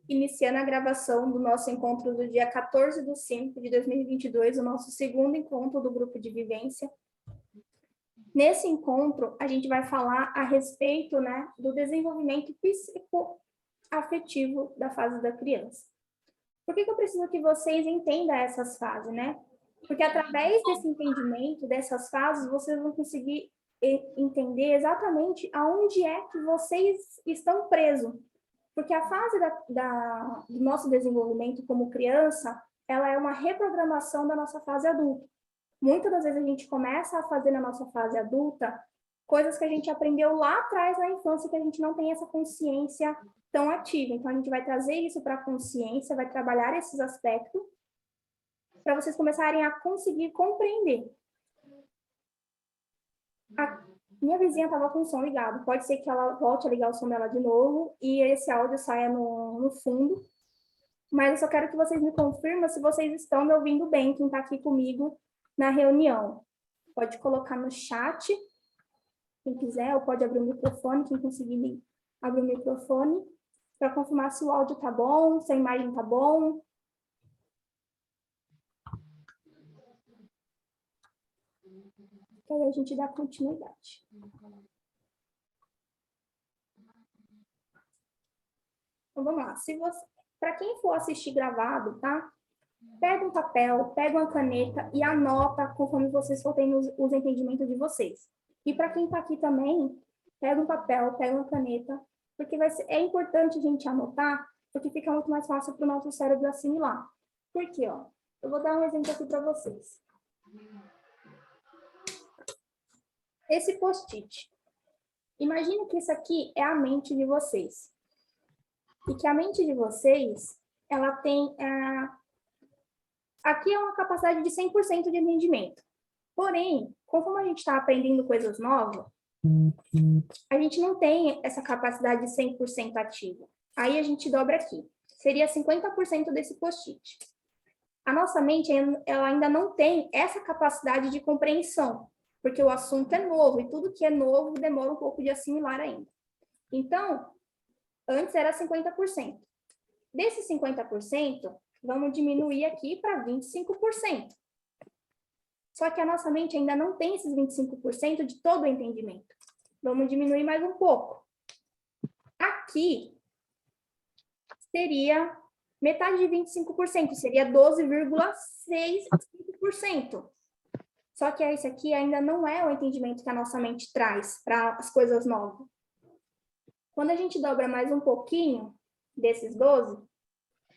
iniciando a gravação do nosso encontro do dia 14/5/2022, o nosso segundo encontro do grupo de vivência. Nesse encontro, a gente vai falar a respeito, né, do desenvolvimento psicoafetivo da fase da criança. Por que eu preciso que vocês entendam essas fases, né? Porque através desse entendimento, dessas fases, vocês vão conseguir entender exatamente aonde é que vocês estão presos. Porque a fase do nosso desenvolvimento como criança, ela é uma reprogramação da nossa fase adulta. Muitas das vezes a gente começa a fazer na nossa fase adulta coisas que a gente aprendeu lá atrás na infância, que a gente não tem essa consciência tão ativa. Então, a gente vai trazer isso para a consciência, vai trabalhar esses aspectos, para vocês começarem a conseguir compreender. A minha vizinha estava com o som ligado, pode ser que ela volte a ligar o som dela de novo e esse áudio saia no fundo, mas eu só quero que vocês me confirmem se vocês estão me ouvindo bem, quem está aqui comigo na reunião. Pode colocar no chat, quem quiser, ou pode abrir o microfone, quem conseguir abrir o microfone, para confirmar se o áudio está bom, se a imagem está bom. Aí a gente dá continuidade. Então, vamos lá. Para quem for assistir gravado, tá? Pega um papel, pega uma caneta e anota conforme vocês for tendo os entendimentos de vocês. E para quem está aqui também, pega um papel, pega uma caneta, porque é importante a gente anotar, porque fica muito mais fácil para o nosso cérebro assimilar. Por quê? Ó? Eu vou dar um exemplo aqui para vocês. Esse post-it. Imagine que isso aqui é a mente de vocês. E que a mente de vocês, ela tem... Aqui é uma capacidade de 100% de entendimento. Porém, conforme a gente está aprendendo coisas novas, a gente não tem essa capacidade de 100% ativa. Aí a gente dobra aqui. Seria 50% desse post-it. A nossa mente, ela ainda não tem essa capacidade de compreensão, porque o assunto é novo, e tudo que é novo demora um pouco de assimilar ainda. Então, antes era 50%. Desses 50%, vamos diminuir aqui para 25%. Só que a nossa mente ainda não tem esses 25% de todo o entendimento. Vamos diminuir mais um pouco. Aqui seria metade de 25%, seria 12,65%. Só que esse aqui ainda não é o entendimento que a nossa mente traz para as coisas novas. Quando a gente dobra mais um pouquinho desses 12,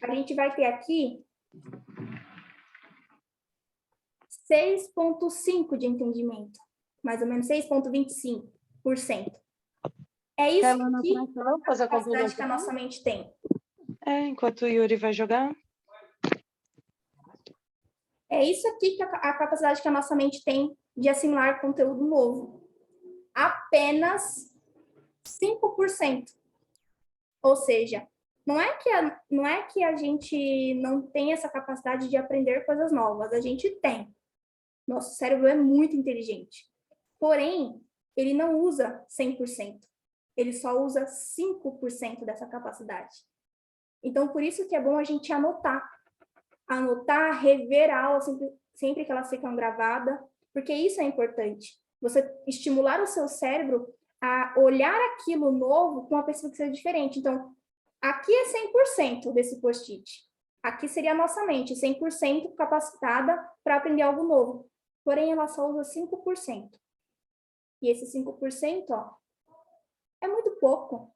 a gente vai ter aqui 6,5% de entendimento, mais ou menos 6,25%. É isso aqui a capacidade que a nossa mente tem. Enquanto o Yuri vai jogar. É isso aqui que a capacidade que a nossa mente tem de assimilar conteúdo novo. Apenas 5%. Ou seja, não é que a gente não tem essa capacidade de aprender coisas novas, a gente tem. Nosso cérebro é muito inteligente. Porém, ele não usa 100%. Ele só usa 5% dessa capacidade. Então, por isso que é bom a gente anotar. Anotar, rever a aula sempre que elas ficam gravadas, porque isso é importante. Você estimular o seu cérebro a olhar aquilo novo com uma perspectiva diferente. Então, aqui é 100% desse post-it. Aqui seria a nossa mente, 100% capacitada para aprender algo novo. Porém, ela só usa 5%. E esse 5%, ó, é muito pouco.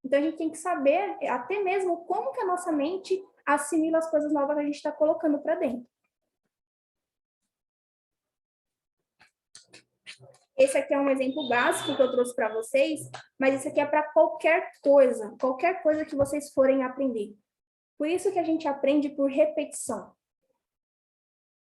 Então, a gente tem que saber até mesmo como que a nossa mente assimila as coisas novas que a gente está colocando para dentro. Esse aqui é um exemplo básico que eu trouxe para vocês, mas isso aqui é para qualquer coisa que vocês forem aprender. Por isso que a gente aprende por repetição.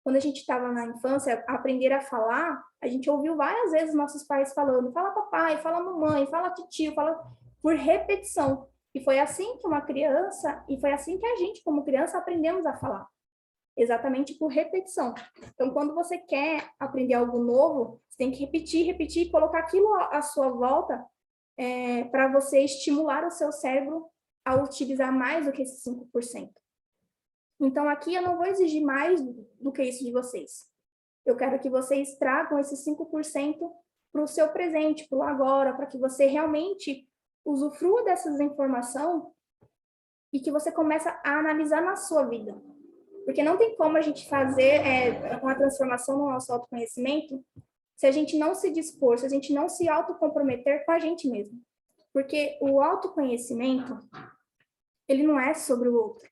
Quando a gente estava na infância, aprender a falar, a gente ouviu várias vezes nossos pais falando, fala papai, fala mamãe, fala titio, fala por repetição. E foi assim que uma criança, e foi assim que a gente, como criança, aprendemos a falar. Exatamente por repetição. Então, quando você quer aprender algo novo, você tem que repetir e colocar aquilo à sua volta para você estimular o seu cérebro a utilizar mais do que esses 5%. Então, aqui eu não vou exigir mais do que isso de vocês. Eu quero que vocês tragam esses 5% para o seu presente, para o agora, para que você realmente usufrua dessas informações e que você comece a analisar na sua vida. Porque não tem como a gente fazer uma transformação no nosso autoconhecimento se a gente não se dispor, se a gente não se autocomprometer com a gente mesmo. Porque o autoconhecimento, ele não é sobre o outro.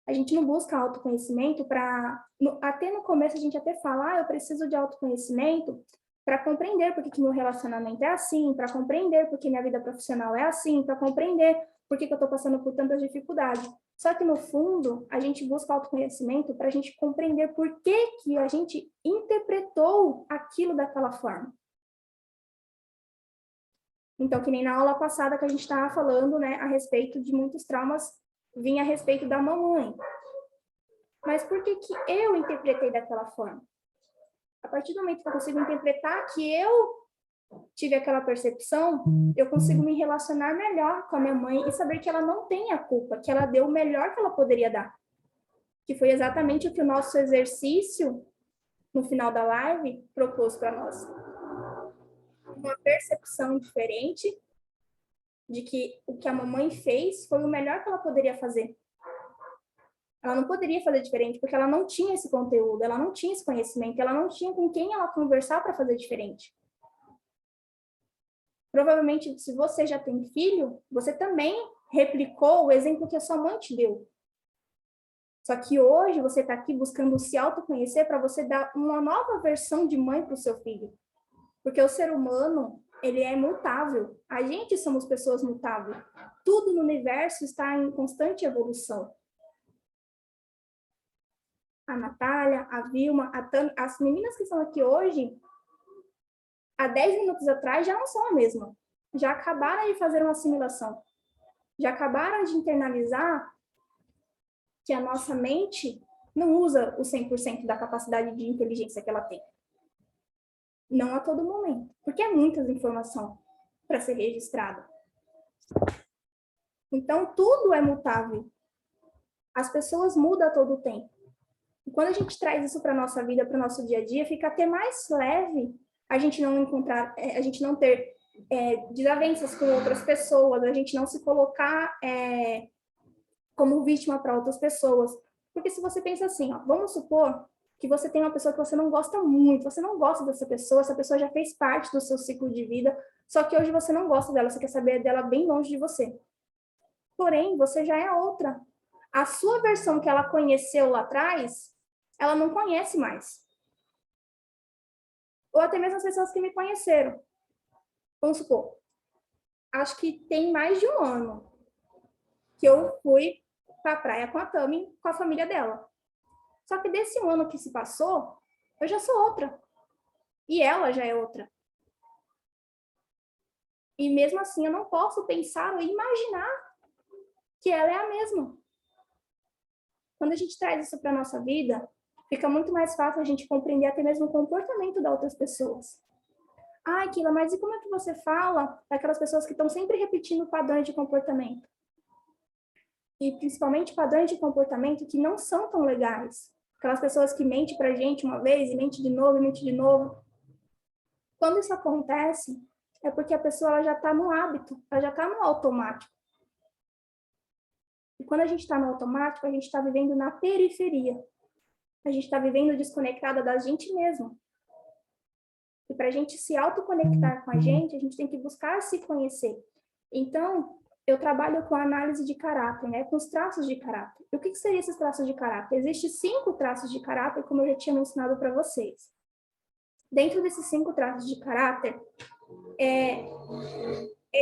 A gente não busca autoconhecimento para... Até no começo a gente até fala, eu preciso de autoconhecimento para compreender por que meu relacionamento é assim, para compreender por que minha vida profissional é assim, para compreender por que eu estou passando por tantas dificuldades. Só que, no fundo, a gente busca autoconhecimento para a gente compreender por que a gente interpretou aquilo daquela forma. Então, que nem na aula passada que a gente estava falando, né, a respeito de muitos traumas, vinha a respeito da mamãe. Mas por que eu interpretei daquela forma? A partir do momento que eu consigo interpretar que eu tive aquela percepção, eu consigo me relacionar melhor com a minha mãe e saber que ela não tem a culpa, que ela deu o melhor que ela poderia dar. Que foi exatamente o que o nosso exercício, no final da live, propôs para nós. Uma percepção diferente de que o que a mamãe fez foi o melhor que ela poderia fazer. Ela não poderia fazer diferente, porque ela não tinha esse conteúdo, ela não tinha esse conhecimento, ela não tinha com quem ela conversar para fazer diferente. Provavelmente, se você já tem filho, você também replicou o exemplo que a sua mãe te deu. Só que hoje você está aqui buscando se autoconhecer para você dar uma nova versão de mãe para o seu filho. Porque o ser humano, ele é mutável. A gente somos pessoas mutáveis. Tudo no universo está em constante evolução. A Natália, a Vilma, a Tânia, as meninas que estão aqui hoje, há 10 minutos atrás já não são a mesma. Já acabaram de fazer uma assimilação. Já acabaram de internalizar que a nossa mente não usa o 100% da capacidade de inteligência que ela tem. Não a todo momento, porque é muita informação para ser registrada. Então, tudo é mutável. As pessoas mudam a todo tempo. E quando a gente traz isso para a nossa vida, para o nosso dia a dia, fica até mais leve a gente não ter desavenças com outras pessoas, a gente não se colocar como vítima para outras pessoas. Porque se você pensa assim, vamos supor que você tem uma pessoa que você não gosta muito, você não gosta dessa pessoa, essa pessoa já fez parte do seu ciclo de vida, só que hoje você não gosta dela, você quer saber dela bem longe de você. Porém, você já é outra. A sua versão que ela conheceu lá atrás, ela não conhece mais. Ou até mesmo as pessoas que me conheceram. Vamos supor, acho que tem mais de um ano que eu fui para a praia com a Tami, com a família dela. Só que desse ano que se passou, eu já sou outra. E ela já é outra. E mesmo assim, eu não posso pensar ou imaginar que ela é a mesma. Quando a gente traz isso para a nossa vida, fica muito mais fácil a gente compreender até mesmo o comportamento das outras pessoas. Ai, Kila, mas e como é que você fala daquelas pessoas que estão sempre repetindo padrões de comportamento? E principalmente padrões de comportamento que não são tão legais. Aquelas pessoas que mentem pra gente uma vez e mente de novo, e mente de novo. Quando isso acontece, é porque a pessoa ela já está no hábito, ela já está no automático. E quando a gente está no automático, a gente está vivendo na periferia. A gente está vivendo desconectada da gente mesma. E para a gente se autoconectar com a gente tem que buscar se conhecer. Então, eu trabalho com a análise de caráter, né? Com os traços de caráter. E o que seriam esses traços de caráter? Existem 5 traços de caráter, como eu já tinha mencionado para vocês. Dentro desses 5 traços de caráter, é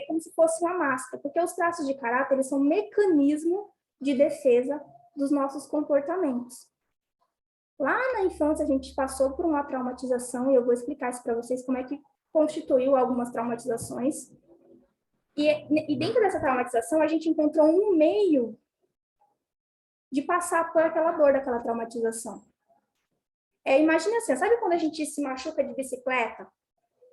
como se fosse uma máscara, porque os traços de caráter eles são um mecanismo de defesa dos nossos comportamentos. Lá na infância, a gente passou por uma traumatização, e eu vou explicar isso para vocês, como é que constituiu algumas traumatizações. E dentro dessa traumatização, a gente encontrou um meio de passar por aquela dor daquela traumatização. Imagina assim, sabe quando a gente se machuca de bicicleta?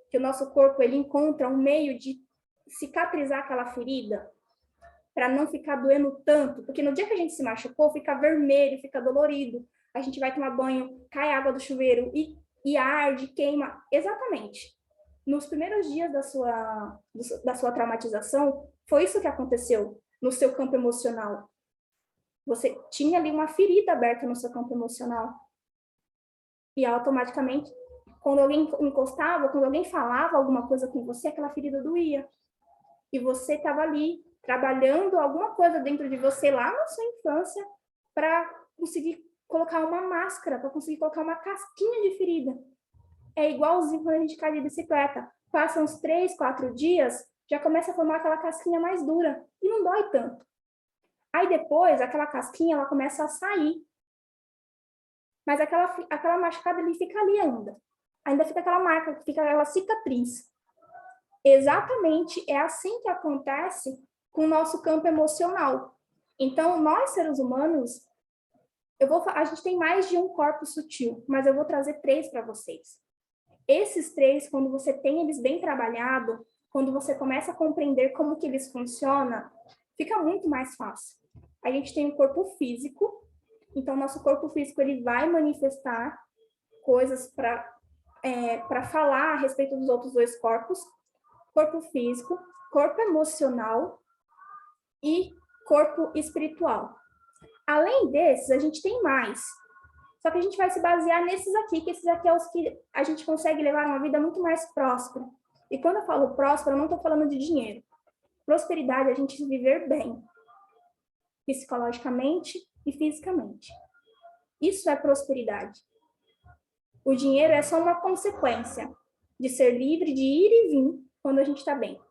Que o nosso corpo ele encontra um meio de cicatrizar aquela ferida? para não ficar doendo tanto, porque no dia que a gente se machucou, fica vermelho, fica dolorido. A gente vai tomar banho, cai água do chuveiro e arde, queima. Exatamente. Nos primeiros dias da sua traumatização, foi isso que aconteceu no seu campo emocional. Você tinha ali uma ferida aberta no seu campo emocional. E automaticamente, quando alguém encostava, quando alguém falava alguma coisa com você, aquela ferida doía. E você estava ali trabalhando alguma coisa dentro de você lá na sua infância para conseguir colocar uma máscara, para conseguir colocar uma casquinha de ferida. É igualzinho quando a gente cai de bicicleta. Passam uns 3, 4 dias, já começa a formar aquela casquinha mais dura e não dói tanto. Aí depois, aquela casquinha, ela começa a sair. Mas aquela machucada, ele fica ali ainda. Ainda fica aquela marca, fica aquela cicatriz. Exatamente, é assim que acontece com o nosso campo emocional. Então, nós, seres humanos, a gente tem mais de um corpo sutil, mas eu vou trazer 3 para vocês. Esses 3, quando você tem eles bem trabalhados, quando você começa a compreender como que eles funcionam, fica muito mais fácil. A gente tem um corpo físico, então nosso corpo físico ele vai manifestar coisas para falar a respeito dos outros 2 corpos, corpo físico, corpo emocional e corpo espiritual. Além desses, a gente tem mais. Só que a gente vai se basear nesses aqui, que esses aqui é os que a gente consegue levar uma vida muito mais próspera. E quando eu falo próspera, eu não estou falando de dinheiro. Prosperidade é a gente viver bem, psicologicamente e fisicamente. Isso é prosperidade. O dinheiro é só uma consequência de ser livre de ir e vir quando a gente está bem.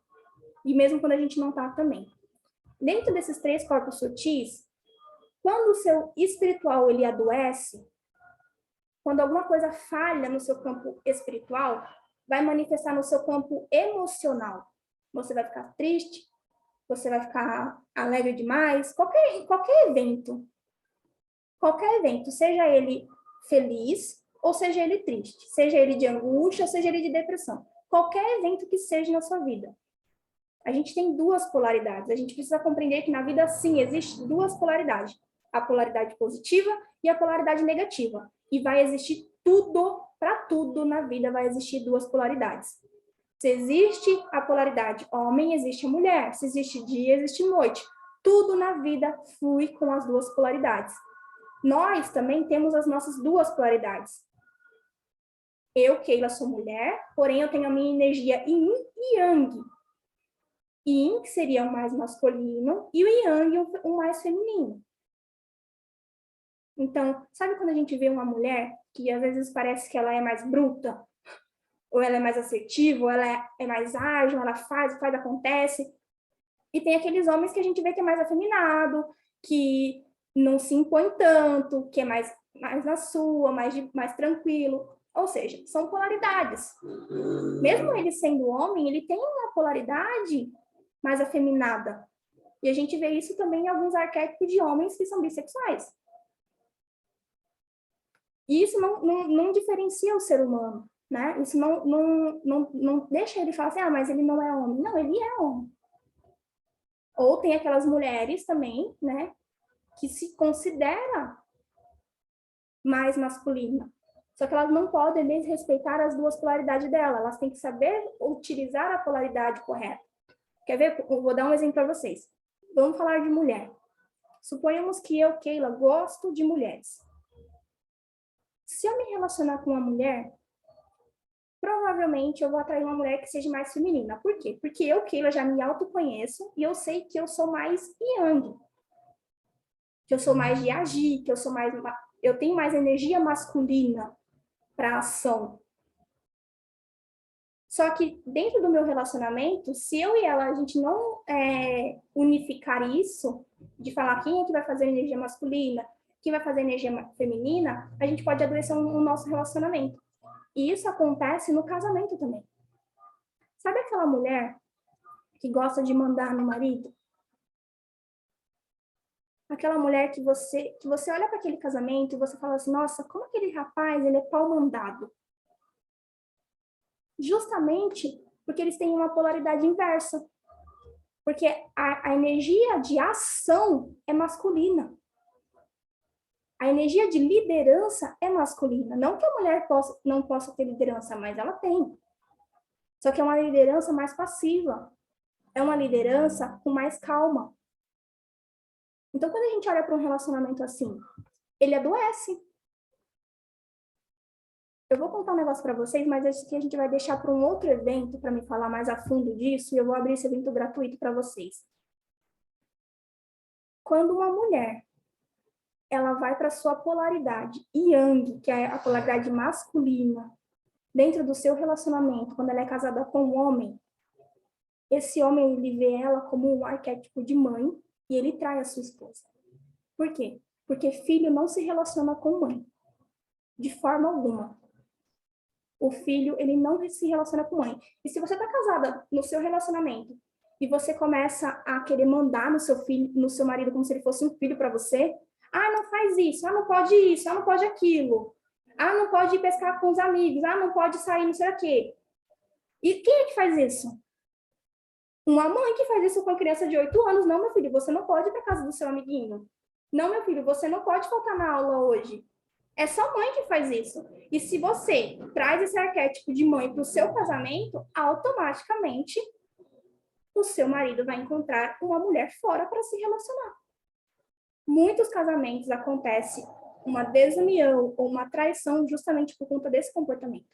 E mesmo quando a gente não está também. Dentro desses 3 corpos sutis, quando o seu espiritual ele adoece, quando alguma coisa falha no seu campo espiritual, vai manifestar no seu campo emocional. Você vai ficar triste, você vai ficar alegre demais, qualquer evento, seja ele feliz ou seja ele triste, seja ele de angústia ou seja ele de depressão, qualquer evento que seja na sua vida. A gente tem 2 polaridades, a gente precisa compreender que na vida, sim, existe 2 polaridades, a polaridade positiva e a polaridade negativa, e vai existir para tudo na vida vai existir 2 polaridades. Se existe a polaridade homem, existe a mulher, se existe dia, existe noite, tudo na vida flui com as 2 polaridades. Nós também temos as nossas 2 polaridades. Eu, Keila, sou mulher, porém eu tenho a minha energia yin e yang. Yin, que seria o mais masculino, e o yang, o mais feminino. Então, sabe quando a gente vê uma mulher que às vezes parece que ela é mais bruta, ou ela é mais assertiva, ou ela é mais ágil, ela faz, acontece. E tem aqueles homens que a gente vê que é mais afeminado, que não se impõe tanto, que é mais na sua, mais tranquilo. Ou seja, são polaridades. Mesmo ele sendo homem, ele tem uma polaridade mais afeminada. E a gente vê isso também em alguns arquétipos de homens que são bissexuais. E isso não diferencia o ser humano, né? Isso não deixa ele falar assim, mas ele não é homem. Não, ele é homem. Ou tem aquelas mulheres também, né, que se considera mais masculina. Só que elas não podem desrespeitar as 2 polaridades dela. Elas têm que saber utilizar a polaridade correta. Quer ver? Eu vou dar um exemplo para vocês. Vamos falar de mulher. Suponhamos que eu, Keila, gosto de mulheres. Se eu me relacionar com uma mulher, provavelmente eu vou atrair uma mulher que seja mais feminina. Por quê? Porque eu, Keila, já me autoconheço e eu sei que eu sou mais yang. Que eu sou mais de agir, que eu tenho mais energia masculina para ação. Só que dentro do meu relacionamento, se eu e ela, a gente não unificar isso, de falar quem é que vai fazer energia masculina, quem vai fazer energia feminina, a gente pode adoecer o nosso relacionamento. E isso acontece no casamento também. Sabe aquela mulher que gosta de mandar no marido? Aquela mulher que você olha para aquele casamento e você fala assim, nossa, como aquele rapaz, ele é pau mandado. Justamente porque eles têm uma polaridade inversa. Porque a energia de ação é masculina. A energia de liderança é masculina. Não que a mulher não possa ter liderança, mas ela tem. Só que é uma liderança mais passiva. É uma liderança com mais calma. Então, quando a gente olha para um relacionamento assim, ele adoece. Eu vou contar um negócio para vocês, mas acho que a gente vai deixar para um outro evento para me falar mais a fundo disso, e eu vou abrir esse evento gratuito para vocês. Quando uma mulher ela vai para sua polaridade yang, que é a polaridade masculina, dentro do seu relacionamento, quando ela é casada com um homem, esse homem ele vê ela como um arquétipo de mãe e ele trai a sua esposa. Por quê? Porque filho não se relaciona com mãe, de forma alguma. O filho, ele não se relaciona com mãe. E se você está casada no seu relacionamento e você começa a querer mandar no seu filho, no seu marido como se ele fosse um filho para você, ah, não faz isso, ah, não pode isso, ah, não pode aquilo, ah, não pode ir pescar com os amigos, ah, não pode sair, não sei o quê. E quem é que faz isso? Uma mãe que faz isso com a criança de 8 anos. Não, meu filho, você não pode ir para casa do seu amiguinho. Não, meu filho, você não pode faltar na aula hoje. É só mãe que faz isso. E se você traz esse arquétipo de mãe para o seu casamento, automaticamente o seu marido vai encontrar uma mulher fora para se relacionar. Muitos casamentos acontece uma desunião ou uma traição justamente por conta desse comportamento.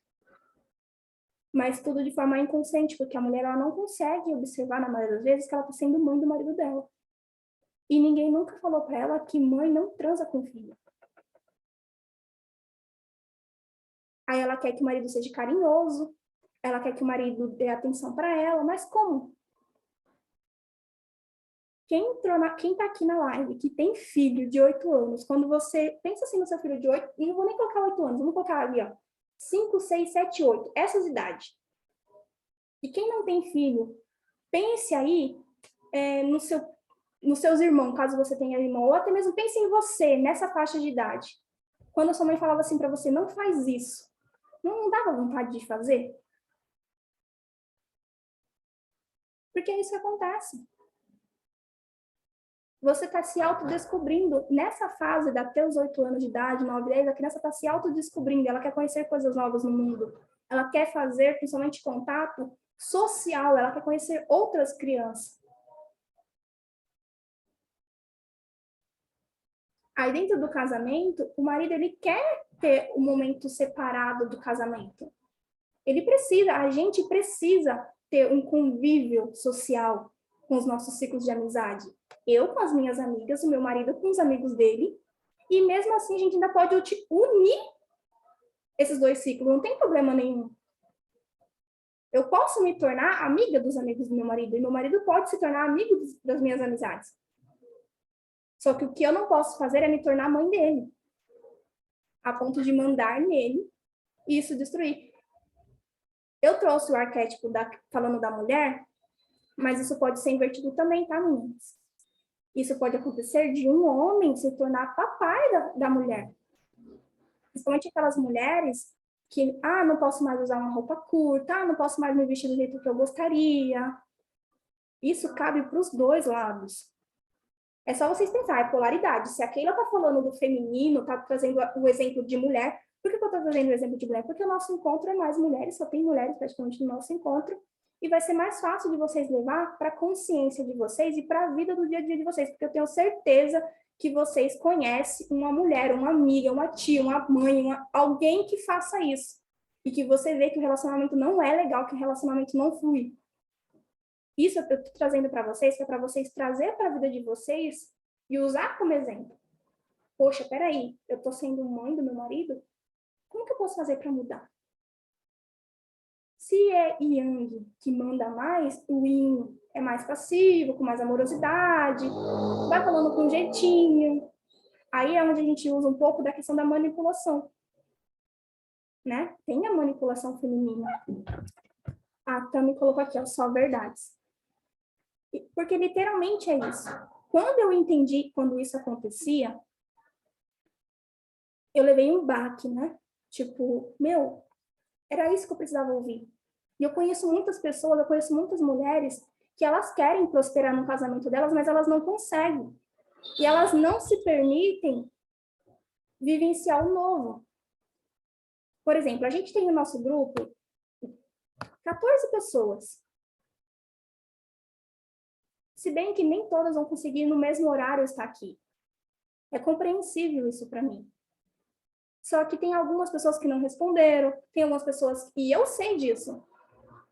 Mas tudo de forma inconsciente, porque a mulher ela não consegue observar, na maioria das vezes, que ela está sendo mãe do marido dela. E ninguém nunca falou para ela que mãe não transa com filho. Aí ela quer que o marido seja carinhoso, ela quer que o marido dê atenção para ela, mas como? Quem tá aqui na live, que tem filho de 8 anos, quando você pensa assim no seu filho de 8, e não vou nem colocar 8 anos, vamos colocar ali, ó, 5, 6, 7, 8, essas idades. E quem não tem filho, pense aí nos seus irmãos, caso você tenha irmão, ou até mesmo pense em você, nessa faixa de idade. Quando a sua mãe falava assim para você, não faz isso, não dava vontade de fazer? Porque é isso que acontece. Você está se autodescobrindo. Nessa fase, de até os 8 anos de idade, 9, 10, a criança está se autodescobrindo. Ela quer conhecer coisas novas no mundo. Ela quer fazer, principalmente, contato social. Ela quer conhecer outras crianças. Aí, dentro do casamento, o marido ele quer ter um momento separado do casamento. A gente precisa ter um convívio social com os nossos ciclos de amizade. Eu com as minhas amigas, o meu marido com os amigos dele, e mesmo assim a gente ainda pode unir esses dois ciclos, não tem problema nenhum. Eu posso me tornar amiga dos amigos do meu marido, e meu marido pode se tornar amigo das minhas amizades. Só que o que eu não posso fazer é me tornar mãe dele, a ponto de mandar nele e isso destruir. Eu trouxe o arquétipo falando da mulher, mas isso pode ser invertido também, tá, meninas? Isso pode acontecer de um homem se tornar papai da mulher. Principalmente aquelas mulheres que, não posso mais usar uma roupa curta, não posso mais me vestir do jeito que eu gostaria. Isso cabe para os dois lados. É só vocês pensarem, é polaridade. Se a Keila está falando do feminino, está trazendo o exemplo de mulher, por que eu estou trazendo o exemplo de mulher? Porque o nosso encontro é mais mulheres, só tem mulheres praticamente no nosso encontro, e vai ser mais fácil de vocês levar para a consciência de vocês e para a vida do dia a dia de vocês, porque eu tenho certeza que vocês conhecem uma mulher, uma amiga, uma tia, uma mãe, alguém que faça isso. E que você vê que o relacionamento não é legal, que o relacionamento não flui. Isso eu estou trazendo para vocês, que é para vocês trazer para a vida de vocês e usar como exemplo. Poxa, peraí, eu estou sendo mãe do meu marido? Como que eu posso fazer para mudar? Se é Yang que manda mais, o Yin é mais passivo, com mais amorosidade, vai falando com jeitinho. Aí é onde a gente usa um pouco da questão da manipulação. Né? Tem a manipulação feminina. A Tami colocou aqui, ó, só verdades. Porque literalmente é isso. Quando eu entendi quando isso acontecia, eu levei um baque, né? Tipo, era isso que eu precisava ouvir. E eu conheço muitas pessoas, eu conheço muitas mulheres que elas querem prosperar no casamento delas, mas elas não conseguem. E elas não se permitem vivenciar o novo. Por exemplo, a gente tem no nosso grupo 14 pessoas. Se bem que nem todas vão conseguir no mesmo horário estar aqui. É compreensível isso para mim. Só que tem algumas pessoas que não responderam, tem algumas pessoas, e eu sei disso.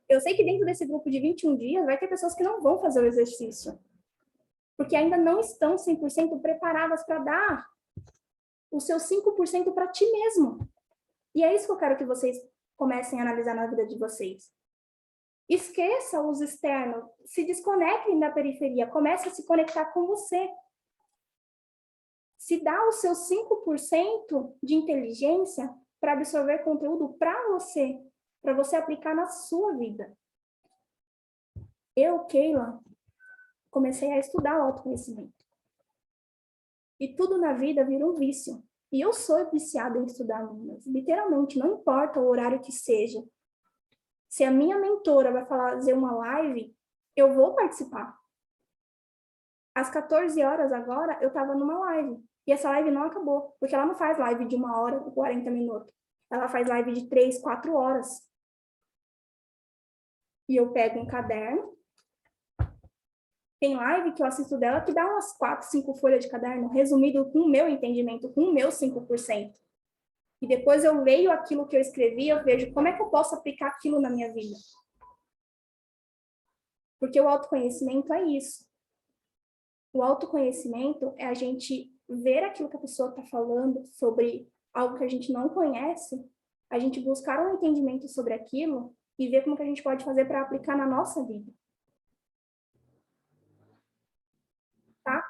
Eu sei que dentro desse grupo de 21 dias vai ter pessoas que não vão fazer o exercício. Porque ainda não estão 100% preparadas para dar o seu 5% para ti mesmo. E é isso que eu quero que vocês comecem a analisar na vida de vocês. Esqueça os externos, se desconectem da periferia, comece a se conectar com você. Se dá o seu 5% de inteligência para absorver conteúdo para você aplicar na sua vida. Eu, Keila, comecei a estudar o autoconhecimento. E tudo na vida vira um vício. E eu sou viciada em estudar Minas. Literalmente, não importa o horário que seja. Se a minha mentora vai fazer uma live, eu vou participar. Às 14 horas agora, eu estava numa live. E essa live não acabou, porque ela não faz live de 1 hora ou 40 minutos. Ela faz live de 3, 4 horas. E eu pego um caderno. Tem live que eu assisto dela que dá umas 4, 5 folhas de caderno, resumido com o meu entendimento, com o meu 5%. E depois eu leio aquilo que eu escrevi, eu vejo como é que eu posso aplicar aquilo na minha vida. Porque o autoconhecimento é isso. O autoconhecimento é a gente ver aquilo que a pessoa está falando sobre algo que a gente não conhece, a gente buscar um entendimento sobre aquilo e ver como que a gente pode fazer para aplicar na nossa vida. Tá?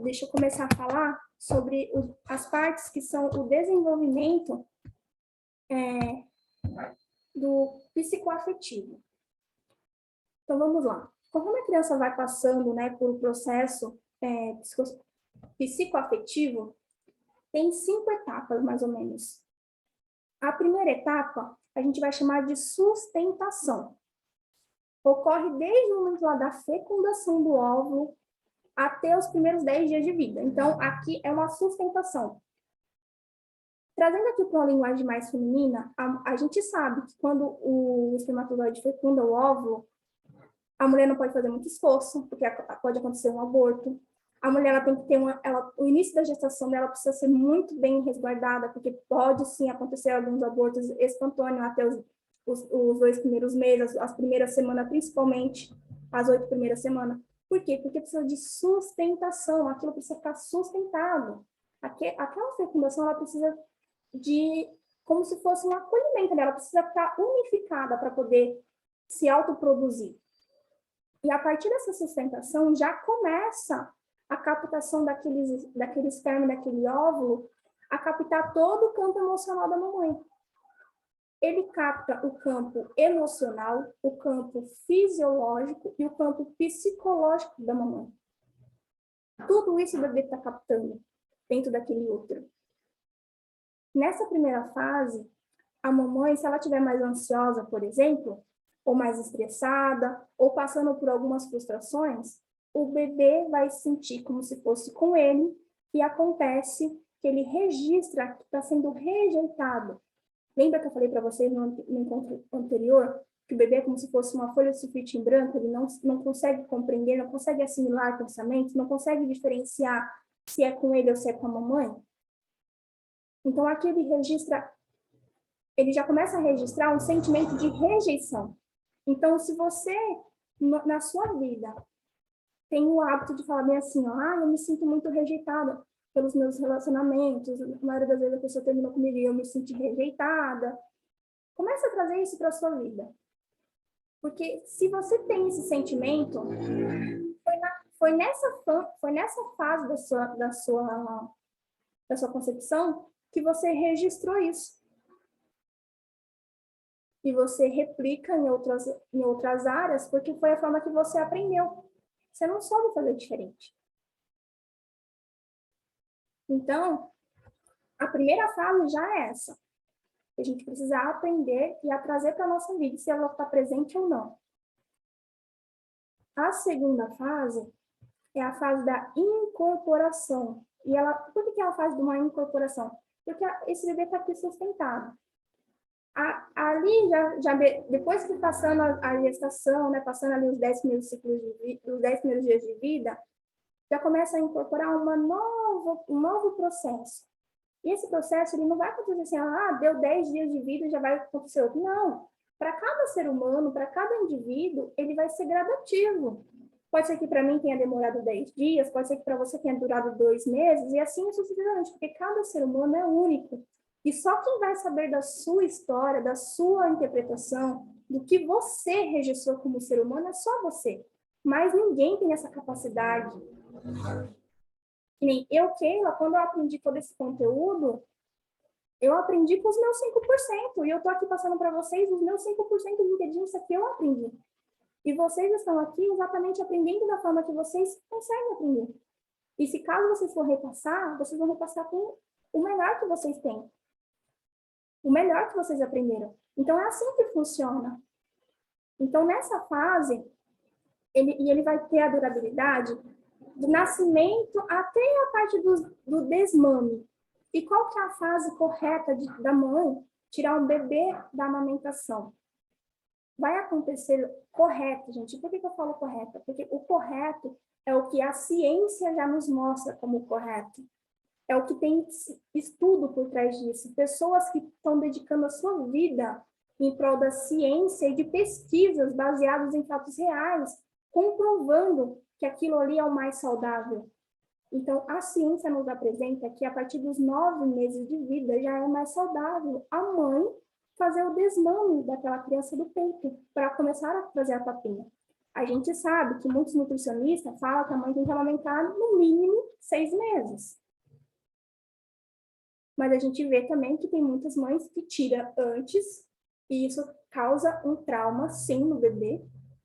Deixa eu começar a falar sobre as partes que são o desenvolvimento do psicoafetivo. Então, vamos lá. Conforme a criança vai passando, né, por um processo psicoafetivo, tem 5 etapas, mais ou menos. A primeira etapa, a gente vai chamar de sustentação. Ocorre desde o momento lá da fecundação do óvulo até os primeiros 10 dias de vida. Então, aqui é uma sustentação. Trazendo aqui para uma linguagem mais feminina, a gente sabe que quando o espermatozoide fecunda o óvulo, a mulher não pode fazer muito esforço, porque pode acontecer um aborto. A mulher ela tem que ter o início da gestação dela precisa ser muito bem resguardada, porque pode sim acontecer alguns abortos espontâneos até os 2 primeiros meses, as primeiras semanas, principalmente as 8 primeiras semanas. Por quê? Porque precisa de sustentação, aquilo precisa ficar sustentado. Aquela fecundação ela precisa de como se fosse um acolhimento dela, precisa ficar unificada para poder se autoproduzir. E a partir dessa sustentação já começa a captação daquele esperma, daquele óvulo, a captar todo o campo emocional da mamãe. Ele capta o campo emocional, o campo fisiológico e o campo psicológico da mamãe. Tudo isso o bebê está captando dentro daquele útero. Nessa primeira fase, a mamãe, se ela estiver mais ansiosa, por exemplo, ou mais estressada, ou passando por algumas frustrações, o bebê vai sentir como se fosse com ele, e acontece que ele registra que está sendo rejeitado. Lembra que eu falei para vocês no encontro anterior, que o bebê é como se fosse uma folha de sulfite em branco, ele não consegue compreender, não consegue assimilar pensamentos, não consegue diferenciar se é com ele ou se é com a mamãe? Então, aqui ele já começa a registrar um sentimento de rejeição. Então, se você, na sua vida, tem o hábito de falar bem assim, eu me sinto muito rejeitada pelos meus relacionamentos, a maioria das vezes a pessoa terminou comigo e eu me senti rejeitada, comece a trazer isso para a sua vida. Porque se você tem esse sentimento, foi nessa fase da sua concepção que você registrou isso. E você replica em outras áreas, porque foi a forma que você aprendeu. Você não soube fazer diferente. Então, a primeira fase já é essa. A gente precisa aprender e a trazer para a nossa vida, se ela está presente ou não. A segunda fase é a fase da incorporação. E ela, por que é a fase de uma incorporação? Porque esse bebê está aqui sustentado. Ali, depois que passando a gestação, né, passando ali os 10 primeiros ciclos os 10 primeiros dias de vida, já começa a incorporar um novo processo. E esse processo ele não vai acontecer assim, deu 10 dias de vida e já vai acontecer outro. Não. Para cada ser humano, para cada indivíduo, ele vai ser gradativo. Pode ser que para mim tenha demorado 10 dias, pode ser que para você tenha durado 2 meses, e assim sucessivamente, porque cada ser humano é único. E só quem vai saber da sua história, da sua interpretação, do que você registrou como ser humano, é só você. Mas ninguém tem essa capacidade. Que nem eu, Keila, quando eu aprendi todo esse conteúdo, eu aprendi com os meus 5%. E eu estou aqui passando para vocês os meus 5% de inteligência que eu aprendi. E vocês estão aqui exatamente aprendendo da forma que vocês conseguem aprender. E se caso vocês for repassar, vocês vão repassar com o melhor que vocês têm. O melhor que vocês aprenderam. Então, é assim que funciona. Então, nessa fase, ele vai ter a durabilidade do nascimento até a parte do desmame. E qual que é a fase correta da mãe tirar um bebê da amamentação? Vai acontecer correto, gente. Por que eu falo correto? Porque o correto é o que a ciência já nos mostra como correto. É o que tem estudo por trás disso. Pessoas que estão dedicando a sua vida em prol da ciência e de pesquisas baseadas em fatos reais, comprovando que aquilo ali é o mais saudável. Então, a ciência nos apresenta que a partir dos 9 meses de vida já é mais saudável a mãe fazer o desmame daquela criança do peito, para começar a fazer a papinha. A gente sabe que muitos nutricionistas falam que a mãe tem que amamentar no mínimo 6 meses. Mas a gente vê também que tem muitas mães que tiram antes, e isso causa um trauma, sim, no bebê.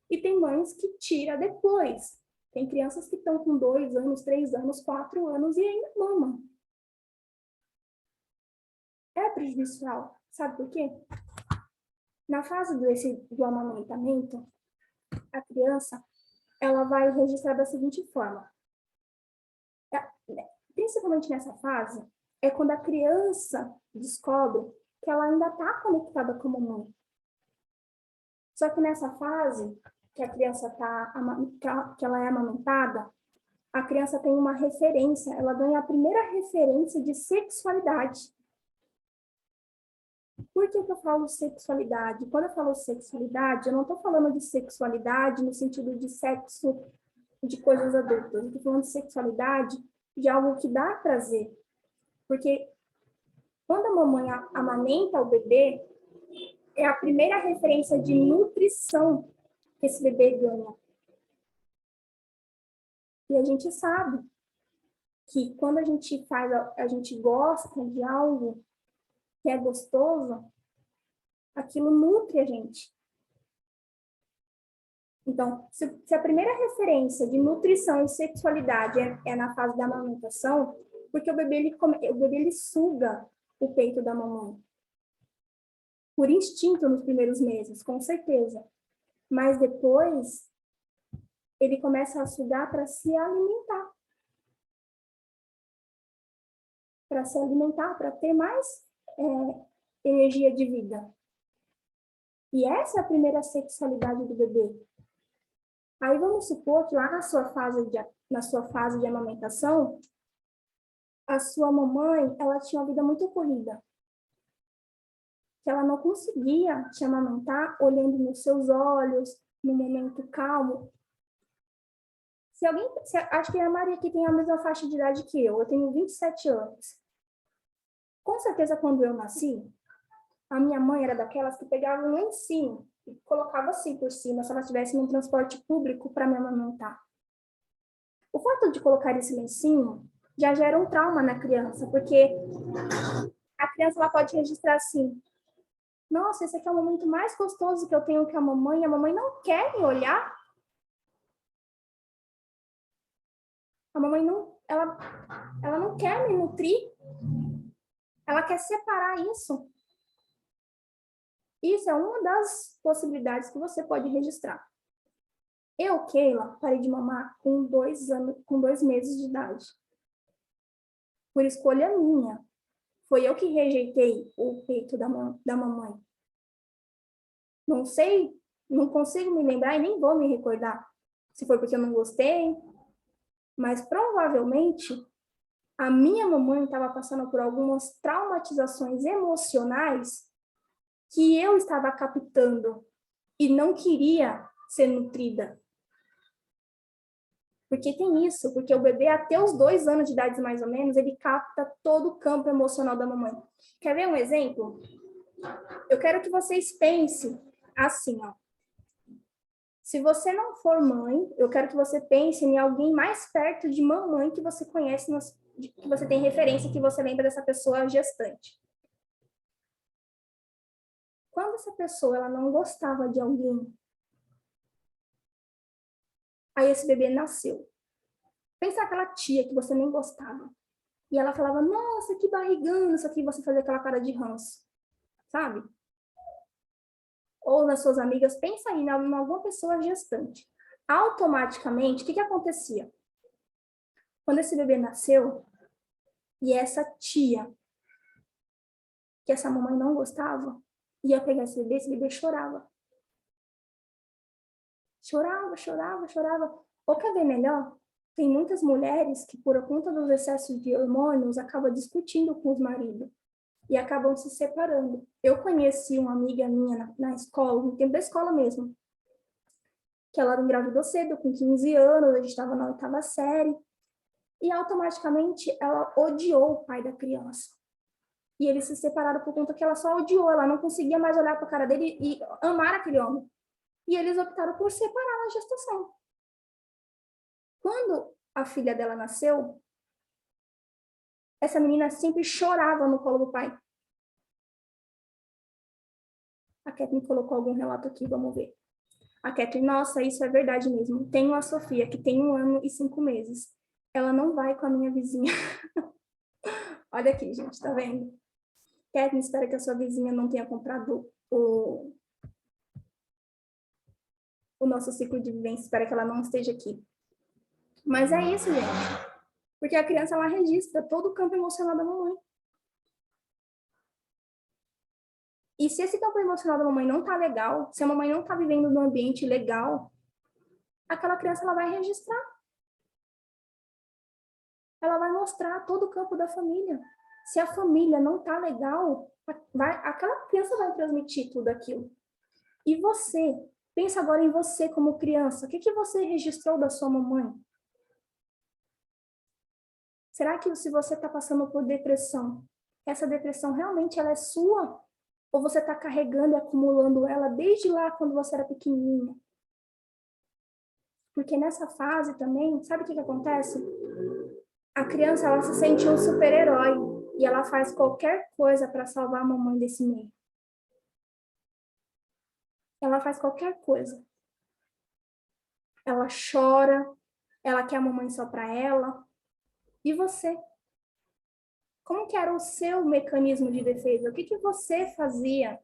E tem mães que tiram depois. Tem crianças que estão com 2 anos, 3 anos, 4 anos e ainda mamam. É prejudicial. Sabe por quê? Na fase do amamentamento, a criança ela vai registrar da seguinte forma. Principalmente nessa fase, é quando a criança descobre que ela ainda está conectada com a mamãe. Só que nessa fase, que a criança que ela é amamentada, a criança tem uma referência, ela ganha a primeira referência de sexualidade. Por que eu falo sexualidade? Quando eu falo sexualidade, eu não estou falando de sexualidade no sentido de sexo de coisas adultas. Eu estou falando de sexualidade de algo que dá prazer. Porque quando a mamãe amamenta o bebê, é a primeira referência de nutrição que esse bebê ganha. E a gente sabe que quando a gente gosta de algo que é gostoso, aquilo nutre a gente. Então, se a primeira referência de nutrição e sexualidade é na fase da amamentação, porque o bebê ele suga o peito da mamãe. Por instinto nos primeiros meses, com certeza. Mas depois, ele começa a sugar para se alimentar. Para se alimentar, para ter mais energia de vida. E essa é a primeira sexualidade do bebê. Aí vamos supor que lá na sua fase de amamentação, a sua mamãe, ela tinha uma vida muito corrida. Que ela não conseguia te amamentar olhando nos seus olhos, no momento calmo. Acho que a Maria aqui tem a mesma faixa de idade que eu tenho 27 anos. Com certeza, quando eu nasci, a minha mãe era daquelas que pegava um lencinho e colocava assim por cima, se ela estivesse num transporte público para me amamentar. O fato de colocar esse lencinho já gera um trauma na criança, porque a criança ela pode registrar assim: nossa, esse aqui é o momento mais gostoso que eu tenho com a mamãe não quer me olhar. A mamãe ela não quer me nutrir, ela quer separar isso. Isso é uma das possibilidades que você pode registrar. Eu, Keila, parei de mamar com 2 anos, com 2 meses de idade. Por escolha minha. Foi eu que rejeitei o peito da mamãe. Não sei, não consigo me lembrar e nem vou me recordar se foi porque eu não gostei, mas provavelmente a minha mamãe estava passando por algumas traumatizações emocionais que eu estava captando e não queria ser nutrida. Porque tem isso, porque o bebê até os 2 anos de idade, mais ou menos, ele capta todo o campo emocional da mamãe. Quer ver um exemplo? Eu quero que vocês pensem assim, ó. Se você não for mãe, eu quero que você pense em alguém mais perto de mamãe que você conhece, que você tem referência, que você lembra dessa pessoa gestante. Quando essa pessoa ela não gostava de alguém, aí esse bebê nasceu. Pensa naquela tia que você nem gostava. E ela falava, nossa, que barrigão, isso aqui, você fazia aquela cara de ranço, sabe? Ou nas suas amigas, pensa aí em alguma pessoa gestante. Automaticamente, o que acontecia? Quando esse bebê nasceu, e essa tia, que essa mamãe não gostava, ia pegar esse bebê chorava. Chorava, chorava, chorava. Ou quer ver melhor? Tem muitas mulheres que, por conta dos excessos de hormônios, acabam discutindo com os maridos e acabam se separando. Eu conheci uma amiga minha na escola, no tempo da escola mesmo, que ela engravidou cedo, com 15 anos, a gente estava na 8ª série, e automaticamente ela odiou o pai da criança. E eles se separaram por conta que ela só odiou, ela não conseguia mais olhar para a cara dele e amar aquele homem. E eles optaram por separar na gestação. Quando a filha dela nasceu, essa menina sempre chorava no colo do pai. A Kathleen colocou algum relato aqui, vamos ver. A Kathleen, nossa, isso é verdade mesmo. Tenho a Sofia, que tem 1 ano e 5 meses. Ela não vai com a minha vizinha. Olha aqui, gente, tá vendo? Kathleen, espero que a sua vizinha não tenha comprado o nosso ciclo de vivência. Espero que ela não esteja aqui. Mas é isso, gente. Porque a criança, ela registra todo o campo emocional da mamãe. E se esse campo emocional da mamãe não tá legal, se a mamãe não tá vivendo num ambiente legal, aquela criança, ela vai registrar. Ela vai mostrar todo o campo da família. Se a família não tá legal, aquela criança vai transmitir tudo aquilo. E você, pensa agora em você como criança. O que você registrou da sua mamãe? Será que se você está passando por depressão, essa depressão realmente ela é sua? Ou você está carregando e acumulando ela desde lá quando você era pequenininha? Porque nessa fase também, sabe o que acontece? A criança, ela se sente um super-herói e ela faz qualquer coisa para salvar a mamãe desse meio. Ela faz qualquer coisa. Ela chora, ela quer a mamãe só para ela. E você? Como que era o seu mecanismo de defesa? O que você fazia?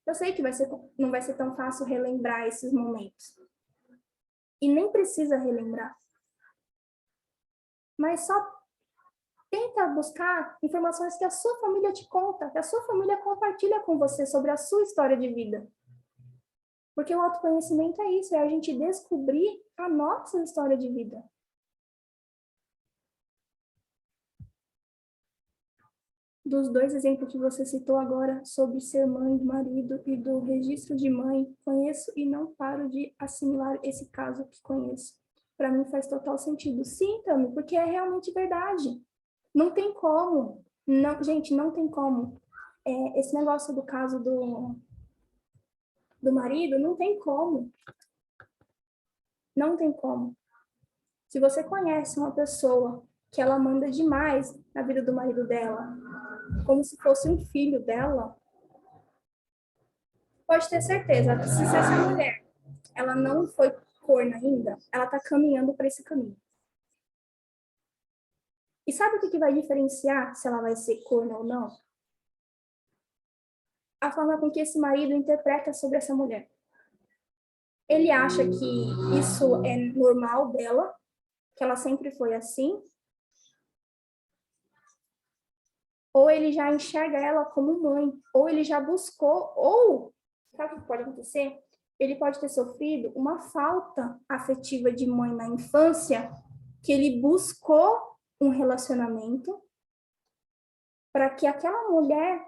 Eu sei que não vai ser tão fácil relembrar esses momentos. E nem precisa relembrar. Mas só tenta buscar informações que a sua família te conta, que a sua família compartilha com você sobre a sua história de vida. Porque o autoconhecimento é isso, é a gente descobrir a nossa história de vida. Dos 2 exemplos que você citou agora sobre ser mãe, marido e do registro de mãe, conheço e não paro de assimilar esse caso que conheço. Para mim faz total sentido. Sim, Tami, porque é realmente verdade. Não tem como. Não, gente, não tem como. Esse negócio do caso do marido, não tem como. Não tem como. Se você conhece uma pessoa que ela manda demais na vida do marido dela, como se fosse um filho dela, pode ter certeza, se essa mulher ela não foi corna ainda, ela está caminhando para esse caminho. E sabe o que vai diferenciar se ela vai ser corna ou não? A forma com que esse marido interpreta sobre essa mulher. ele acha que isso é normal dela, que ela sempre foi assim, ou ele já enxerga ela como mãe, ou ele já buscou, ou, sabe o que pode acontecer? Ele pode ter sofrido uma falta afetiva de mãe na infância, que ele buscou um relacionamento para que aquela mulher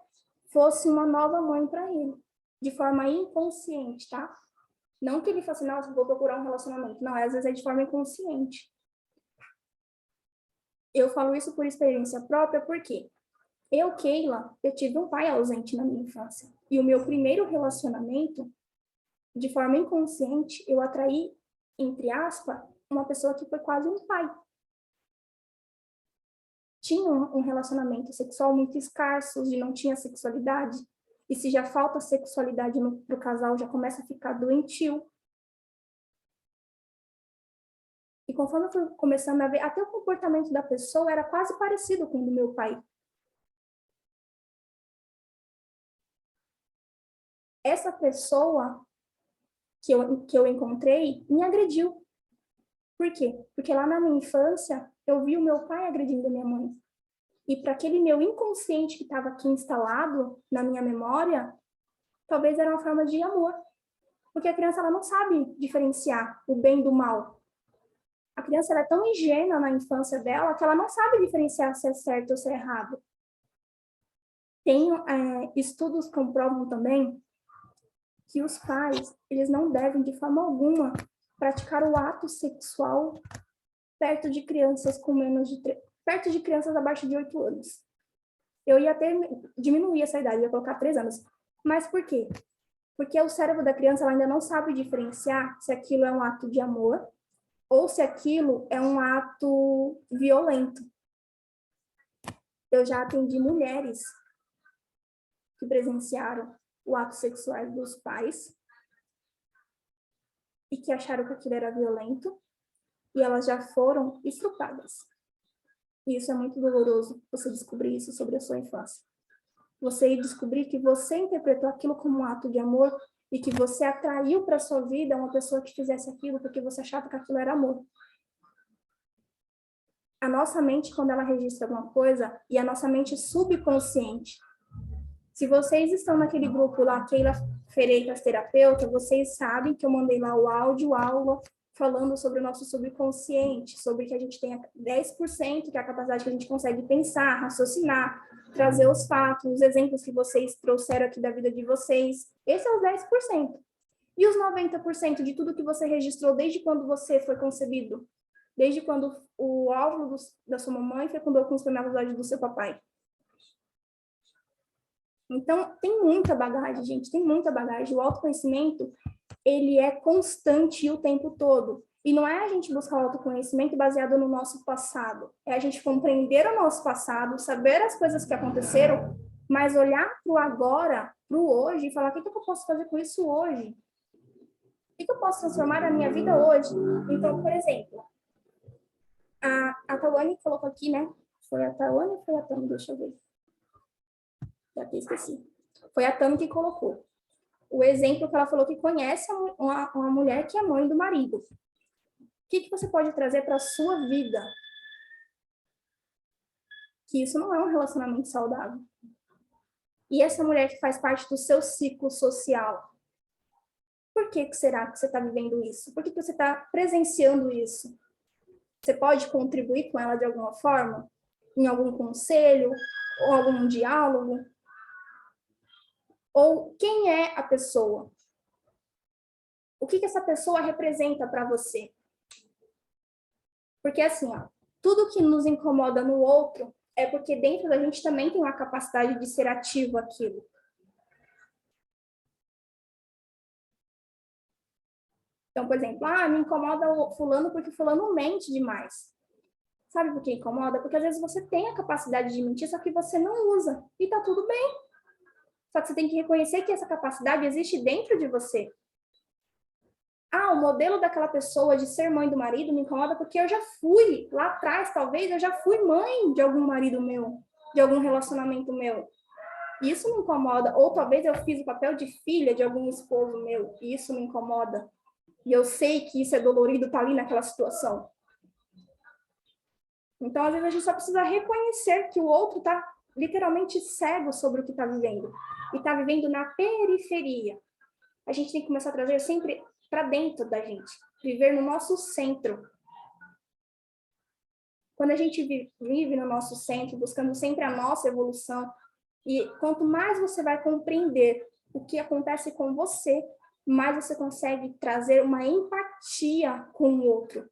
fosse uma nova mãe para ele, de forma inconsciente, tá? Não que ele fosse, nossa, vou procurar um relacionamento. Não, às vezes é de forma inconsciente. Eu falo isso por experiência própria, porque eu, Keila, eu tive um pai ausente na minha infância. E o meu primeiro relacionamento, de forma inconsciente, eu atraí, entre aspas, uma pessoa que foi quase um pai. Tinha um relacionamento sexual muito escasso, e não tinha sexualidade. E se já falta sexualidade pro casal, já começa a ficar doentio. E conforme eu fui começando a ver, até o comportamento da pessoa era quase parecido com o do meu pai. Essa pessoa que eu encontrei me agrediu. Por quê? Porque lá na minha infância, eu vi o meu pai agredindo a minha mãe. E para aquele meu inconsciente que estava aqui instalado na minha memória, talvez era uma forma de amor. Porque a criança ela não sabe diferenciar o bem do mal. A criança ela é tão ingênua na infância dela que ela não sabe diferenciar se é certo ou se é errado. Tem estudos que comprovam também que os pais eles não devem, de forma alguma, praticar o ato sexual perto de crianças com menos de perto de crianças abaixo de 8 anos. Eu ia até diminuir essa idade, ia colocar 3 anos. Mas por quê? Porque o cérebro da criança ela ainda não sabe diferenciar se aquilo é um ato de amor ou se aquilo é um ato violento. Eu já atendi mulheres que presenciaram o ato sexual dos pais e que acharam que aquilo era violento e elas já foram estrupadas. E isso é muito doloroso, você descobrir isso sobre a sua infância. Você descobrir que você interpretou aquilo como um ato de amor e que você atraiu para sua vida uma pessoa que fizesse aquilo porque você achava que aquilo era amor. A nossa mente, quando ela registra alguma coisa, e a nossa mente subconsciente. Se vocês estão naquele grupo lá, Keila Freitas Terapeuta, vocês sabem que eu mandei lá o áudio, aula, falando sobre o nosso subconsciente, sobre que a gente tem 10%, que é a capacidade que a gente consegue pensar, raciocinar, trazer os fatos, os exemplos que vocês trouxeram aqui da vida de vocês. Esse é os 10%. E os 90% de tudo que você registrou desde quando você foi concebido? Desde quando o óvulo da sua mamãe fecundou com os espermatozoides do seu papai? Então, tem muita bagagem, gente, tem muita bagagem. O autoconhecimento, ele é constante o tempo todo. E não é a gente buscar o autoconhecimento baseado no nosso passado. É a gente compreender o nosso passado, saber as coisas que aconteceram, mas olhar para o agora, para o hoje, e falar, o que eu posso fazer com isso hoje? O que eu posso transformar na minha vida hoje? Então, por exemplo, a Tawane colocou aqui, né? Foi a Tawane ou foi a Tami? Deixa eu ver. Já até esqueci. Foi a Tami que colocou. O exemplo que ela falou que conhece uma mulher que é mãe do marido. O que você pode trazer para a sua vida? Que isso não é um relacionamento saudável. E essa mulher que faz parte do seu ciclo social, por que será que você está vivendo isso? Por que você está presenciando isso? Você pode contribuir com ela de alguma forma? Em algum conselho? Ou algum diálogo? Ou quem é a pessoa? O que essa pessoa representa para você? Porque assim, ó, tudo que nos incomoda no outro é porque dentro da gente também tem uma capacidade de ser ativo aquilo. Então, por exemplo, me incomoda o fulano porque fulano mente demais. Sabe por que incomoda? Porque às vezes você tem a capacidade de mentir, só que você não usa. E tá tudo bem. Só que você tem que reconhecer que essa capacidade existe dentro de você. O modelo daquela pessoa de ser mãe do marido me incomoda porque eu já fui, lá atrás, talvez, eu já fui mãe de algum marido meu, de algum relacionamento meu. Isso me incomoda. Ou talvez eu fiz o papel de filha de algum esposo meu, e isso me incomoda. E eu sei que isso é dolorido estar ali naquela situação. Então, às vezes, a gente só precisa reconhecer que o outro está literalmente cego sobre o que está vivendo. E está vivendo na periferia. A gente tem que começar a trazer sempre para dentro da gente. Viver no nosso centro. Quando a gente vive no nosso centro, buscando sempre a nossa evolução, e quanto mais você vai compreender o que acontece com você, mais você consegue trazer uma empatia com o outro.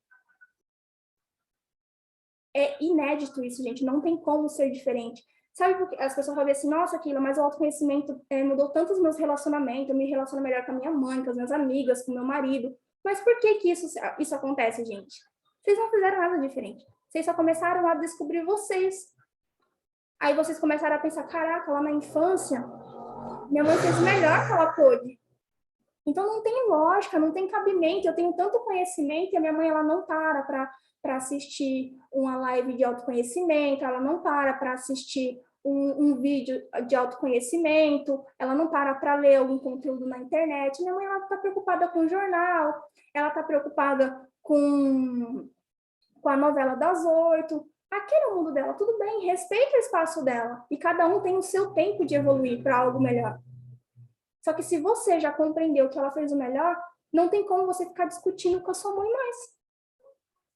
É inédito isso, gente, não tem como ser diferente. Sabe porque as pessoas falam assim, nossa, Keila, mas o autoconhecimento mudou tanto os meus relacionamentos, eu me relaciono melhor com a minha mãe, com as minhas amigas, com o meu marido. Mas por que que isso acontece, gente? Vocês não fizeram nada diferente. Vocês só começaram a descobrir vocês. Aí vocês começaram a pensar, caraca, lá na infância, minha mãe fez o melhor que ela pôde. Então não tem lógica, não tem cabimento. Eu tenho tanto conhecimento e a minha mãe ela não para assistir uma live de autoconhecimento, ela não para assistir um vídeo de autoconhecimento, ela não para ler algum conteúdo na internet. Minha mãe está preocupada com o jornal, ela está preocupada com a novela das 8. Aquele é o mundo dela, tudo bem, respeita o espaço dela. E cada um tem o seu tempo de evoluir para algo melhor. Só que se você já compreendeu que ela fez o melhor, não tem como você ficar discutindo com a sua mãe mais.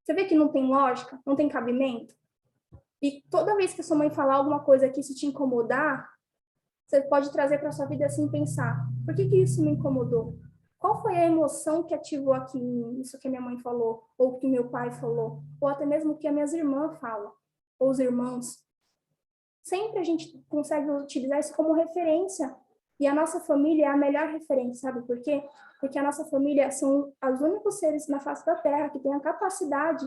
Você vê que não tem lógica, não tem cabimento? E toda vez que a sua mãe falar alguma coisa que isso te incomodar, você pode trazer para a sua vida assim pensar, por que isso me incomodou? Qual foi a emoção que ativou aqui em mim, isso que a minha mãe falou, ou que meu pai falou, ou até mesmo o que as minhas irmãs falam, ou os irmãos. Sempre a gente consegue utilizar isso como referência. E a nossa família é a melhor referência, sabe por quê? Porque a nossa família são os únicos seres na face da Terra que têm a capacidade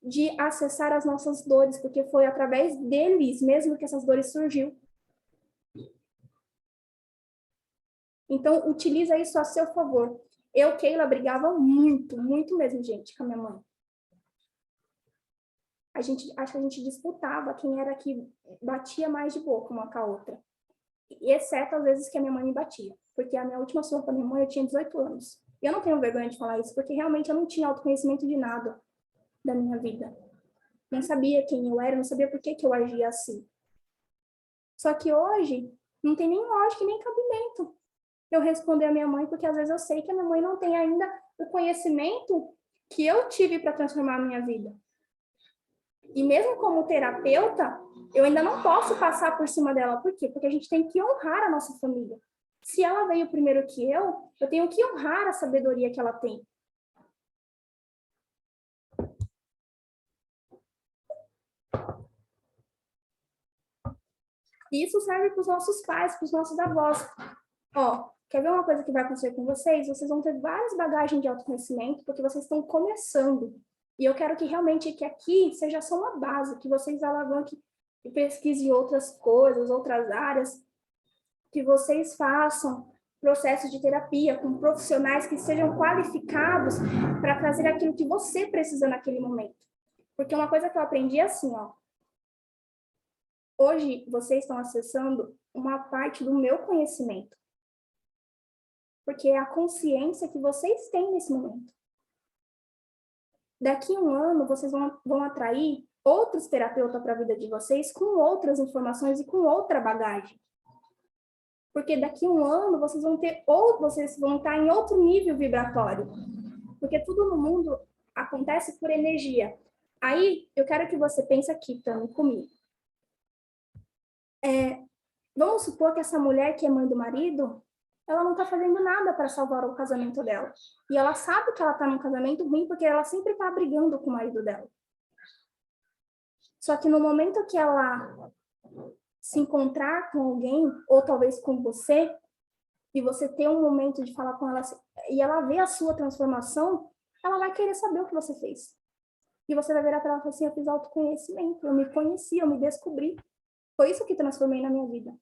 de acessar as nossas dores, porque foi através deles mesmo que essas dores surgiu. Então, utiliza isso a seu favor. Eu, Keila, brigava muito, muito mesmo, gente, com a minha mãe. Acho que a gente disputava quem era que batia mais de boca uma com a outra. E exceto às vezes que a minha mãe me batia. Porque a minha última surra com a minha mãe, eu tinha 18 anos. E eu não tenho vergonha de falar isso, porque realmente eu não tinha autoconhecimento de nada da minha vida. Não sabia quem eu era, não sabia por que eu agia assim. Só que hoje, não tem nem lógica, nem cabimento eu responder a minha mãe, porque às vezes eu sei que a minha mãe não tem ainda o conhecimento que eu tive para transformar a minha vida. E mesmo como terapeuta, eu ainda não posso passar por cima dela. Por quê? Porque a gente tem que honrar a nossa família. Se ela veio primeiro que eu tenho que honrar a sabedoria que ela tem. E isso serve para os nossos pais, para os nossos avós. Ó, quer ver uma coisa que vai acontecer com vocês? Vocês vão ter várias bagagens de autoconhecimento, porque vocês estão começando. E eu quero que realmente que aqui seja só uma base, que vocês alavanquem e pesquisem outras coisas, outras áreas, que vocês façam processos de terapia com profissionais que sejam qualificados para trazer aquilo que você precisa naquele momento. Porque uma coisa que eu aprendi é assim, ó. Hoje, vocês estão acessando uma parte do meu conhecimento. Porque é a consciência que vocês têm nesse momento. Daqui a um ano, vocês vão atrair outros terapeutas para a vida de vocês com outras informações e com outra bagagem. Porque daqui a um ano, vocês vão estar em outro nível vibratório. Porque tudo no mundo acontece por energia. Aí, eu quero que você pense aqui, Tami, comigo. Vamos supor que essa mulher que é mãe do marido, ela não está fazendo nada para salvar o casamento dela. E ela sabe que ela está num casamento ruim porque ela sempre está brigando com o marido dela. Só que no momento que ela se encontrar com alguém, ou talvez com você, e você ter um momento de falar com ela, e ela ver a sua transformação, ela vai querer saber o que você fez. E você vai virar para ela e falar assim, eu fiz autoconhecimento, eu me conheci, eu me descobri. Foi isso que transformei na minha vida.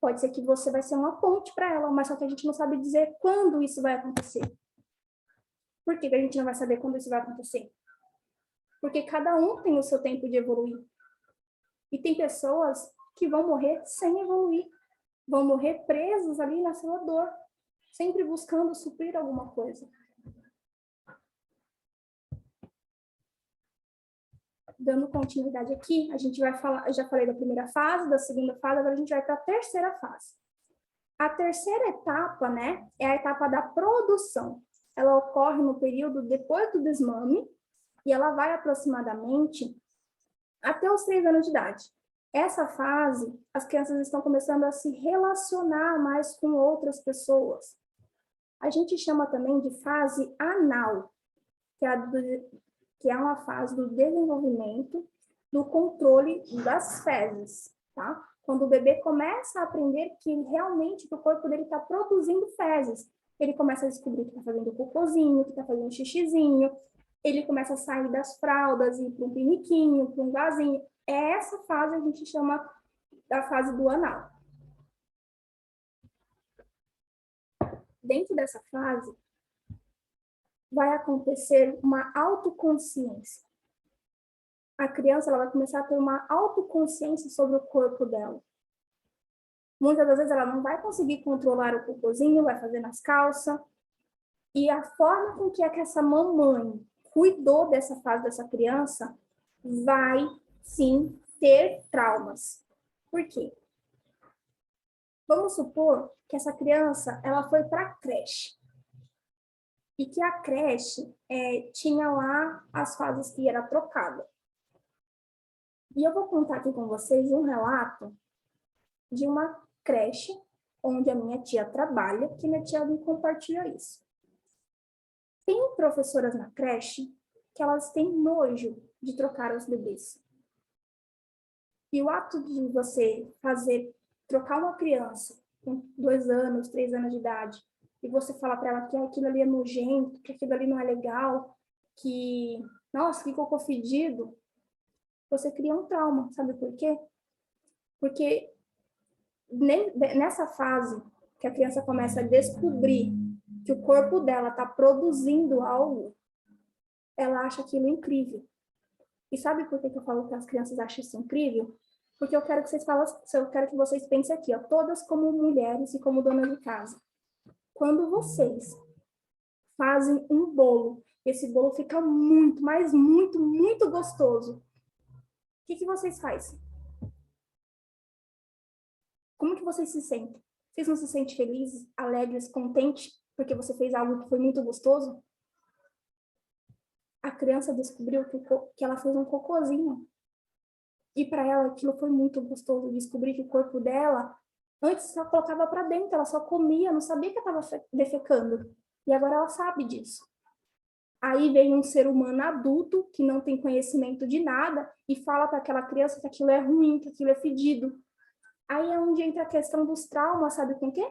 Pode ser que você vai ser uma ponte para ela, mas só que a gente não sabe dizer quando isso vai acontecer. Por que a gente não vai saber quando isso vai acontecer? Porque cada um tem o seu tempo de evoluir. E tem pessoas que vão morrer sem evoluir. Vão morrer presos ali na sua dor. sempre buscando suprir alguma coisa. Dando continuidade aqui, a gente vai falar, eu já falei da primeira fase, da segunda fase, agora a gente vai para a terceira fase. A terceira etapa, né, é a etapa da produção. Ela ocorre no período depois do desmame e ela vai aproximadamente até os 3 anos de idade. Essa fase, as crianças estão começando a se relacionar mais com outras pessoas. A gente chama também de fase anal, que é uma fase do desenvolvimento do controle das fezes, tá? Quando o bebê começa a aprender que realmente o corpo dele está produzindo fezes. Ele começa a descobrir que está fazendo cocôzinho, que está fazendo xixizinho, ele começa a sair das fraldas e ir para um piniquinho, para um vasinho. Essa fase a gente chama da fase do anal. Dentro dessa fase, vai acontecer uma autoconsciência. A criança ela vai começar a ter uma autoconsciência sobre o corpo dela. Muitas das vezes ela não vai conseguir controlar o cocôzinho, vai fazer nas calças. E a forma com que essa mamãe cuidou dessa fase dessa criança vai, sim, ter traumas. Por quê? Vamos supor que essa criança ela foi para a creche. E que a creche tinha lá as fases que era trocada. E eu vou contar aqui com vocês um relato de uma creche onde a minha tia trabalha, que minha tia me compartilha isso. Tem professoras na creche que elas têm nojo de trocar os bebês. E o ato de você trocar uma criança com 2 anos, 3 anos de idade, e você falar para ela que aquilo ali é nojento, que aquilo ali não é legal, que, nossa, que cocô fedido, você cria um trauma. Sabe por quê? Porque nessa fase que a criança começa a descobrir que o corpo dela está produzindo algo, ela acha aquilo incrível. E sabe por que eu falo que as crianças acham isso incrível? Porque eu quero que vocês pensem aqui, ó, todas como mulheres e como donas de casa. Quando vocês fazem um bolo, esse bolo fica muito, mas muito, muito gostoso. O que vocês fazem? Como que vocês se sentem? Vocês não se sentem felizes, alegres, contentes porque você fez algo que foi muito gostoso? A criança descobriu que ela fez um cocôzinho. E para ela aquilo foi muito gostoso, descobrir que o corpo dela, antes só colocava para dentro, ela só comia, não sabia que estava defecando. E agora ela sabe disso. Aí vem um ser humano adulto, que não tem conhecimento de nada, e fala para aquela criança que aquilo é ruim, que aquilo é fedido. Aí é onde entra a questão dos traumas, sabe com o quê?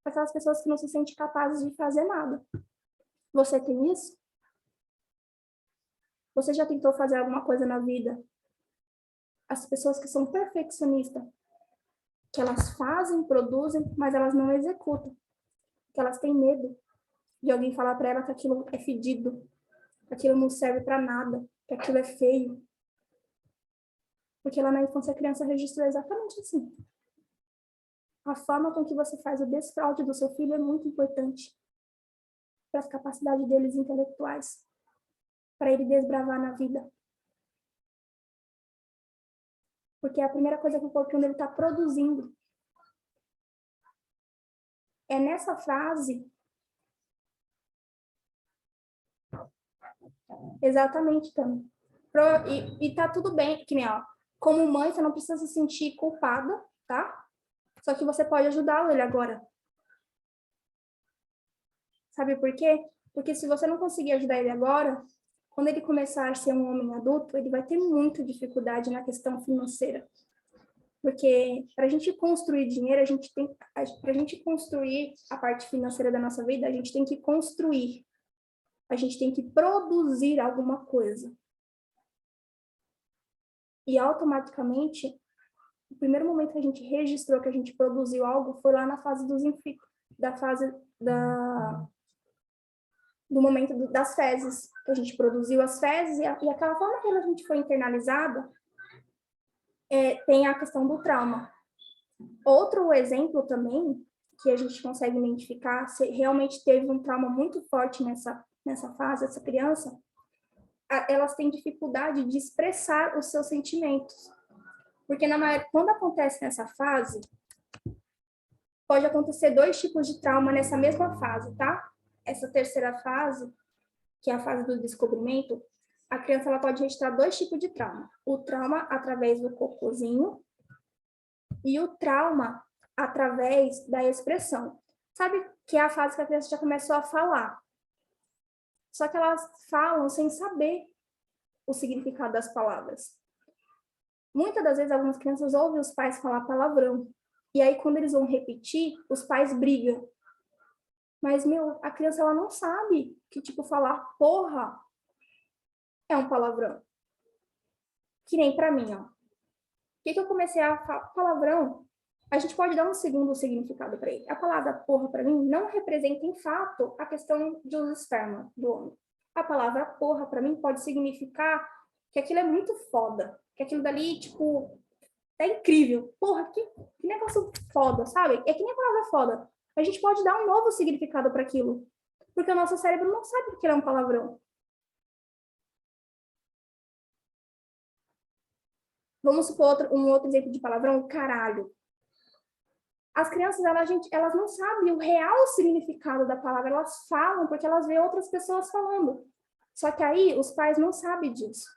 Aquelas pessoas que não se sentem capazes de fazer nada. Você tem isso? Você já tentou fazer alguma coisa na vida? As pessoas que são perfeccionistas, que elas fazem, produzem, mas elas não executam. Que elas têm medo de alguém falar para ela que aquilo é fedido, que aquilo não serve para nada, que aquilo é feio. Porque lá na infância a criança registrou exatamente assim. A forma com que você faz o desfraude do seu filho é muito importante para as capacidades deles intelectuais, para ele desbravar na vida. Porque é a primeira coisa que o corpo dele está produzindo. É nessa fase. Exatamente, também. E tá tudo bem, que nem, ó, como mãe, você não precisa se sentir culpada, tá? Só que você pode ajudá-lo ele agora. Sabe por quê? Porque se você não conseguir ajudar ele agora, quando ele começar a ser um homem adulto, ele vai ter muita dificuldade na questão financeira. Porque para a gente construir dinheiro, para a gente construir a parte financeira da nossa vida, a gente tem que construir. A gente tem que produzir alguma coisa. E automaticamente, o primeiro momento que a gente registrou que a gente produziu algo foi lá na fase do momento das fezes, que a gente produziu as fezes, e aquela forma que a gente foi internalizada, tem a questão do trauma. Outro exemplo também, que a gente consegue identificar se realmente teve um trauma muito forte nessa fase, essa criança, elas têm dificuldade de expressar os seus sentimentos. Porque quando acontece nessa fase, pode acontecer 2 tipos de trauma nessa mesma fase, tá? Essa terceira fase, que é a fase do descobrimento, a criança ela pode registrar 2 tipos de trauma. O trauma através do cocôzinho e o trauma através da expressão. Sabe que é a fase que a criança já começou a falar. Só que elas falam sem saber o significado das palavras. Muitas das vezes, algumas crianças ouvem os pais falar palavrão. E aí, quando eles vão repetir, os pais brigam. Mas, a criança ela não sabe que, tipo, falar porra é um palavrão. Que nem pra mim, ó. O que eu comecei a falar? Palavrão, a gente pode dar um segundo significado para ele. A palavra porra, para mim, não representa, em fato, a questão do esperma do homem. A palavra porra, para mim, pode significar que aquilo é muito foda. Que aquilo dali, tipo, é incrível. Porra, que negócio foda, sabe? É que nem a palavra foda. A gente pode dar um novo significado para aquilo. Porque o nosso cérebro não sabe que ele é um palavrão. Vamos supor um outro exemplo de palavrão, caralho. As crianças, elas não sabem o real significado da palavra, elas falam porque elas veem outras pessoas falando. Só que aí os pais não sabem disso.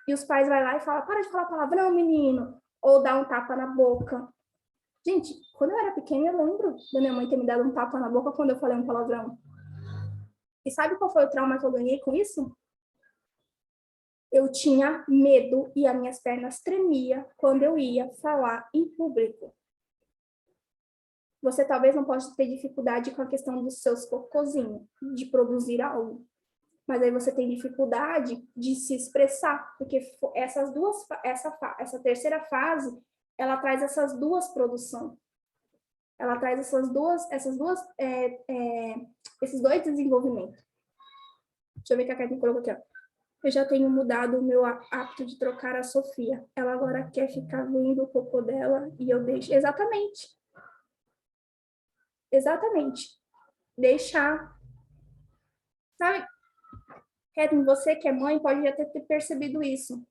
E os pais vão lá e falam, para de falar palavrão, menino. Ou dá um tapa na boca. Gente, quando eu era pequena, eu lembro da minha mãe ter me dado um tapa na boca quando eu falei um palavrão. E sabe qual foi o trauma que eu ganhei com isso? Eu tinha medo e as minhas pernas tremiam quando eu ia falar em público. Você talvez não possa ter dificuldade com a questão dos seus cocôzinhos, de produzir algo. Mas aí você tem dificuldade de se expressar, porque essa terceira fase, ela traz essas duas produções. Ela traz esses dois desenvolvimentos. Deixa eu ver o que a Kathleen colocou aqui, ó. Eu já tenho mudado o meu hábito de trocar a Sofia. Ela agora quer ficar vendo o cocô dela e eu deixo. Exatamente. Deixar. Sabe, Kathleen, você que é mãe pode já ter percebido isso.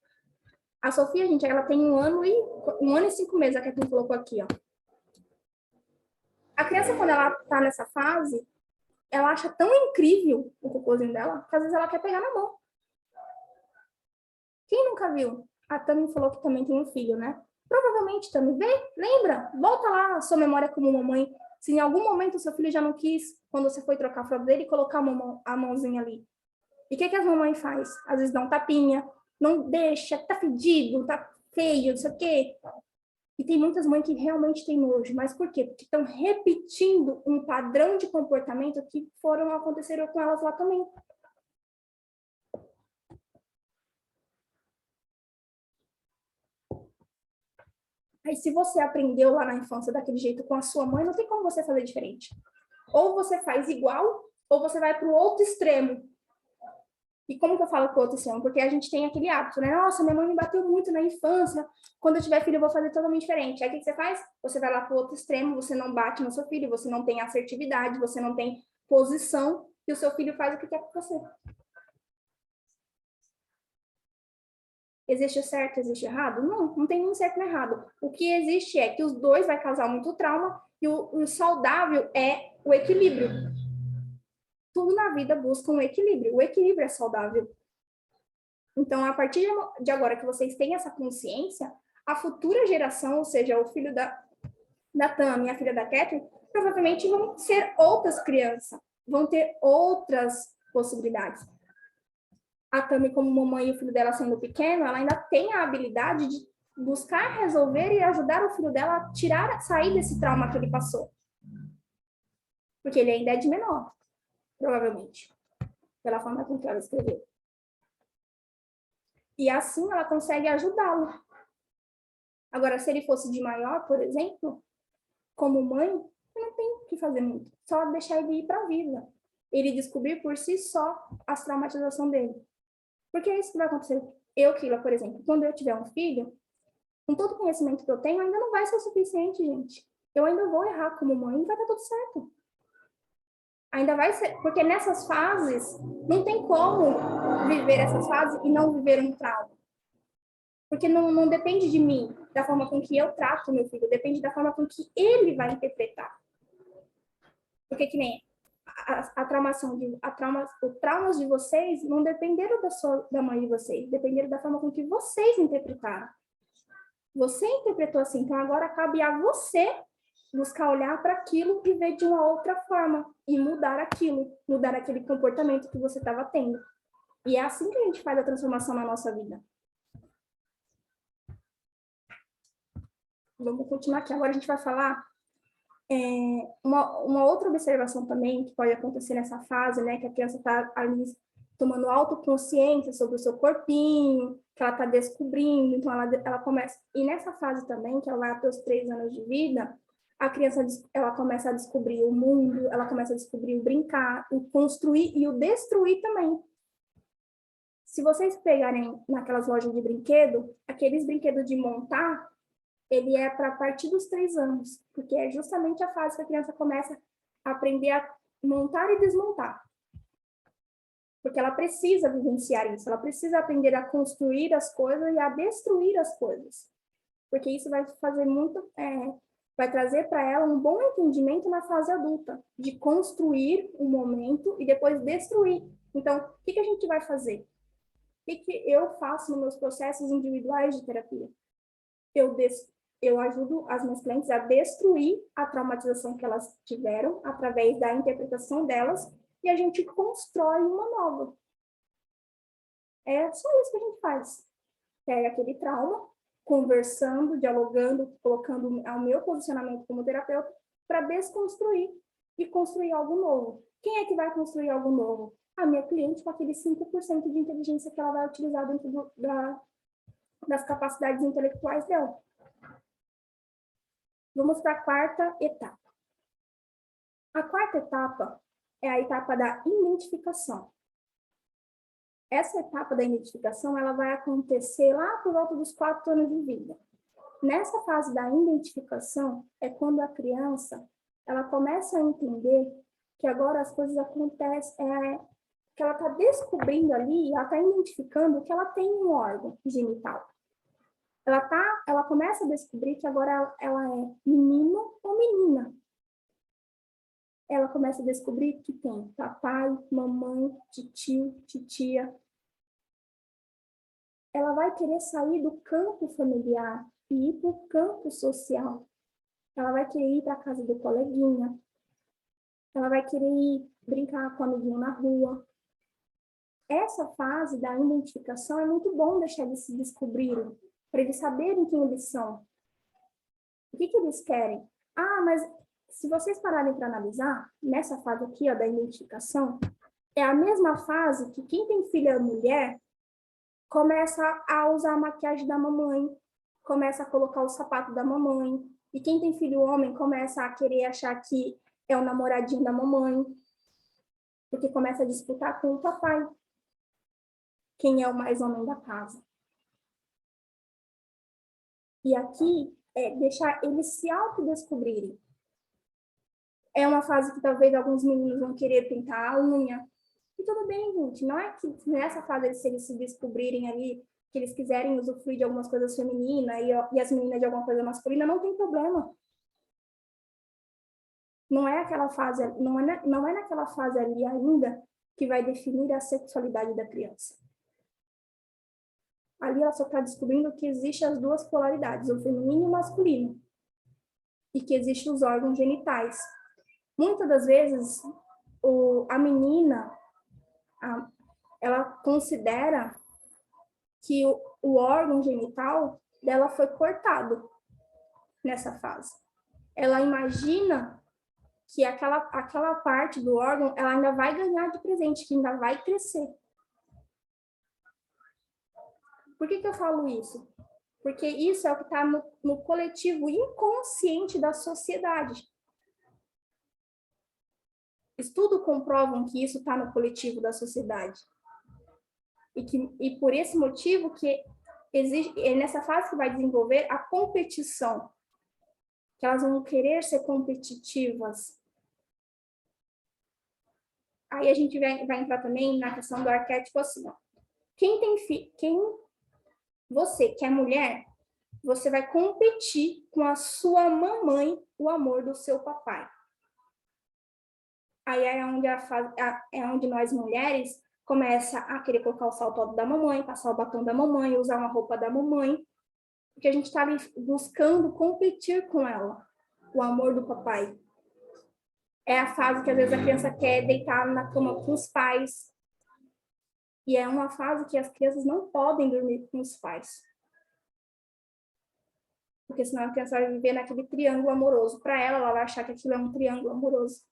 A Sofia, gente, ela tem 1 ano e 5 meses, a Kathleen colocou aqui, ó. A criança, quando ela tá nessa fase, ela acha tão incrível o cocôzinho dela, que às vezes ela quer pegar na mão. Quem nunca viu? A Tami falou que também tem um filho, né? Provavelmente, Tami, lembra? Volta lá a sua memória como mamãe. Se em algum momento o seu filho já não quis, quando você foi trocar a fralda dele, colocar a mãozinha ali. E o que as mamães faz? Às vezes dá um tapinha, não deixa, tá fedido, tá feio, não sei o quê. E tem muitas mães que realmente têm nojo. Mas por quê? Porque estão repetindo um padrão de comportamento que aconteceram com elas lá também. Aí, se você aprendeu lá na infância daquele jeito com a sua mãe, não tem como você fazer diferente. Ou você faz igual, ou você vai para o outro extremo. E como que eu falo para o outro extremo? Porque a gente tem aquele hábito, né? Nossa, minha mãe me bateu muito na infância. Quando eu tiver filho, eu vou fazer totalmente diferente. Aí, o que você faz? Você vai lá para o outro extremo, você não bate no seu filho, você não tem assertividade, você não tem posição, e o seu filho faz o que quer com você. Existe o certo, existe o errado? Não tem nem certo nem errado. O que existe é que os dois vai causar muito trauma e o saudável é o equilíbrio. Tudo na vida busca um equilíbrio. O equilíbrio é saudável. Então, a partir de agora que vocês têm essa consciência, a futura geração, ou seja, o filho da Tami e a filha da Kathleen, provavelmente vão ser outras crianças, vão ter outras possibilidades. A Tami, como mamãe e o filho dela sendo pequeno, ela ainda tem a habilidade de buscar resolver e ajudar o filho dela a sair desse trauma que ele passou. Porque ele ainda é de menor, provavelmente, pela forma com que ela escreveu. E assim ela consegue ajudá-lo. Agora, se ele fosse de maior, por exemplo, como mãe, eu não tenho o que fazer muito. Só deixar ele ir para a vida. Ele descobrir por si só a traumatização dele. Porque é isso que vai acontecer. Eu, Keila, por exemplo, quando eu tiver um filho, com todo o conhecimento que eu tenho, ainda não vai ser o suficiente, gente. Eu ainda vou errar como mãe e vai dar tudo certo. Ainda vai ser, porque nessas fases, não tem como viver essas fases e não viver um trauma. Porque não depende de mim, da forma com que eu trato meu filho, depende da forma com que ele vai interpretar. Porque que nem a traumação os traumas de vocês não dependeram da mãe de vocês, dependeram da forma com que vocês interpretaram. Você interpretou assim, então agora cabe a você buscar olhar para aquilo e ver de uma outra forma e mudar aquilo, mudar aquele comportamento que você estava tendo. E é assim que a gente faz a transformação na nossa vida. Vamos continuar aqui. Agora a gente vai falar uma outra observação também que pode acontecer nessa fase, né? Que a criança está ali tomando autoconsciência sobre o seu corpinho, que ela está descobrindo, então ela começa... E nessa fase também, que ela vai até os 3 anos de vida, a criança ela começa a descobrir o mundo, ela começa a descobrir o brincar, o construir e o destruir também. Se vocês pegarem naquelas lojas de brinquedo, aqueles brinquedos de montar, ele é para a partir dos 3 anos, porque é justamente a fase que a criança começa a aprender a montar e desmontar. Porque ela precisa vivenciar isso, ela precisa aprender a construir as coisas e a destruir as coisas. Porque isso vai fazer muito, vai trazer para ela um bom entendimento na fase adulta, de construir um momento e depois destruir. Então, o que a gente vai fazer? O que eu faço nos meus processos individuais de terapia? Eu ajudo as minhas clientes a destruir a traumatização que elas tiveram através da interpretação delas e a gente constrói uma nova. É só isso que a gente faz. Pega aquele trauma, conversando, dialogando, colocando o meu posicionamento como terapeuta para desconstruir e construir algo novo. Quem é que vai construir algo novo? A minha cliente com aquele 5% de inteligência que ela vai utilizar dentro das capacidades intelectuais dela. Vamos para a quarta etapa. A quarta etapa é a etapa da identificação. Essa etapa da identificação ela vai acontecer lá por volta dos 4 anos de vida. Nessa fase da identificação é quando a criança ela começa a entender que agora as coisas acontecem, que ela está descobrindo ali, ela está identificando que ela tem um órgão genital. Ela começa a descobrir que agora ela é menino ou menina. Ela começa a descobrir que tem papai, mamãe, titio, titia. Ela vai querer sair do campo familiar e ir para o campo social. Ela vai querer ir para a casa do coleguinha. Ela vai querer ir brincar com o amiguinho na rua. Essa fase da identificação é muito bom deixar eles se descobrirem, para eles saberem quem eles são. O que eles querem? Mas se vocês pararem para analisar, nessa fase aqui, ó, da identificação, é a mesma fase que quem tem filha mulher começa a usar a maquiagem da mamãe, começa a colocar o sapato da mamãe, e quem tem filho homem começa a querer achar que é o namoradinho da mamãe, porque começa a disputar com o papai. Quem é o mais homem da casa. E aqui é deixar eles se autodescobrirem. É uma fase que talvez alguns meninos vão querer pintar a unha. E tudo bem, gente. Não é que nessa fase, se eles se descobrirem ali, que eles quiserem usufruir de algumas coisas femininas e as meninas de alguma coisa masculina, não tem problema. Não é aquela fase, não é naquela fase ali ainda que vai definir a sexualidade da criança. Ali ela só está descobrindo que existem as duas polaridades, o feminino e o masculino. E que existem os órgãos genitais. Muitas das vezes, a menina, ela considera que o órgão genital dela foi cortado nessa fase. Ela imagina que aquela parte do órgão, ela ainda vai ganhar de presente, que ainda vai crescer. Por que eu falo isso? Porque isso é o que está no coletivo inconsciente da sociedade. Estudos comprovam que isso está no coletivo da sociedade. E por esse motivo que existe, é nessa fase que vai desenvolver a competição. que elas vão querer ser competitivas. Aí a gente vai entrar também na questão do arquétipo assim, ó. Você que é mulher, você vai competir com a sua mamãe o amor do seu papai. Aí é onde nós mulheres começa a querer colocar o salto alto da mamãe, passar o batom da mamãe, usar uma roupa da mamãe, porque a gente está ali buscando competir com ela, o amor do papai. É a fase que às vezes a criança quer deitar na cama com os pais, e é uma fase que as crianças não podem dormir com os pais. Porque senão a criança vai viver naquele triângulo amoroso. Para ela vai achar que aquilo é um triângulo amoroso.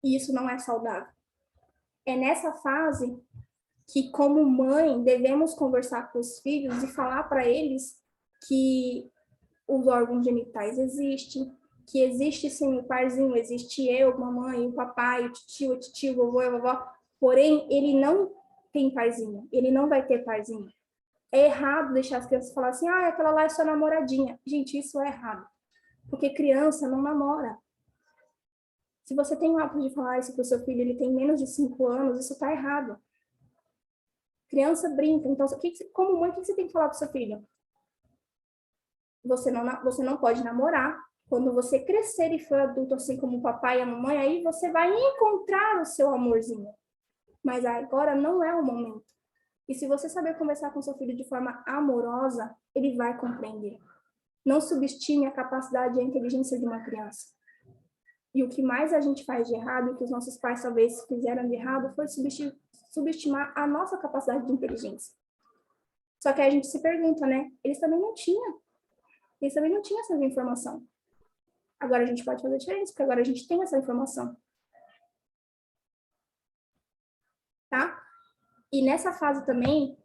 E isso não é saudável. É nessa fase que, como mãe, devemos conversar com os filhos e falar para eles que os órgãos genitais existem, que existe sim o parzinho, existe eu, mamãe, o papai, o tio, o vovô e a vovó, porém, ele não tem parzinho, ele não vai ter parzinho. É errado deixar as crianças falar assim, aquela lá é sua namoradinha. Gente, isso é errado, porque criança não namora. Se você tem o hábito de falar isso para o seu filho, ele tem menos de 5 anos, isso está errado. Criança brinca, então, como mãe, o que você tem que falar para o seu filho? Você não pode namorar. Quando você crescer e for adulto, assim como o papai e a mamãe, aí você vai encontrar o seu amorzinho. Mas agora não é o momento. E se você saber conversar com seu filho de forma amorosa, ele vai compreender. Não subestime a capacidade e a inteligência de uma criança. E o que mais a gente faz de errado, o que os nossos pais talvez fizeram de errado, foi subestimar a nossa capacidade de inteligência. Só que aí a gente se pergunta, né? Eles também não tinham essa informação. Agora a gente pode fazer diferença, porque agora a gente tem essa informação. Tá? E nessa fase também,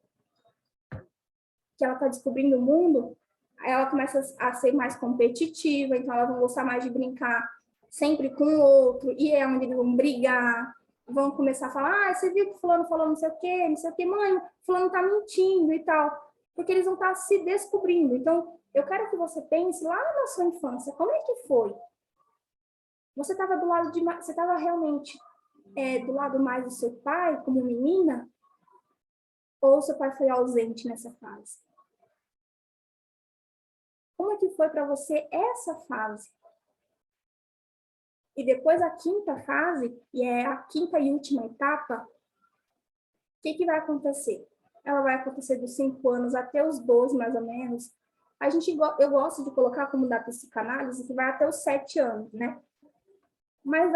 que ela está descobrindo o mundo, ela começa a ser mais competitiva, então ela vai gostar mais de brincar sempre com o outro, e é onde eles vão brigar, vão começar a falar, você viu que fulano falou não sei o quê, mãe, fulano tá mentindo e tal, porque eles vão estar se descobrindo. Então, eu quero que você pense lá na sua infância, como é que foi? Você estava realmente do lado mais do seu pai, como menina? Ou seu pai foi ausente nessa fase? Como é que foi para você essa fase? E depois a quinta fase, e é a quinta e última etapa, o que vai acontecer? Ela vai acontecer dos 5 anos até os 12, mais ou menos. Eu gosto de colocar como da psicanálise que vai até os 7 anos, né? Mas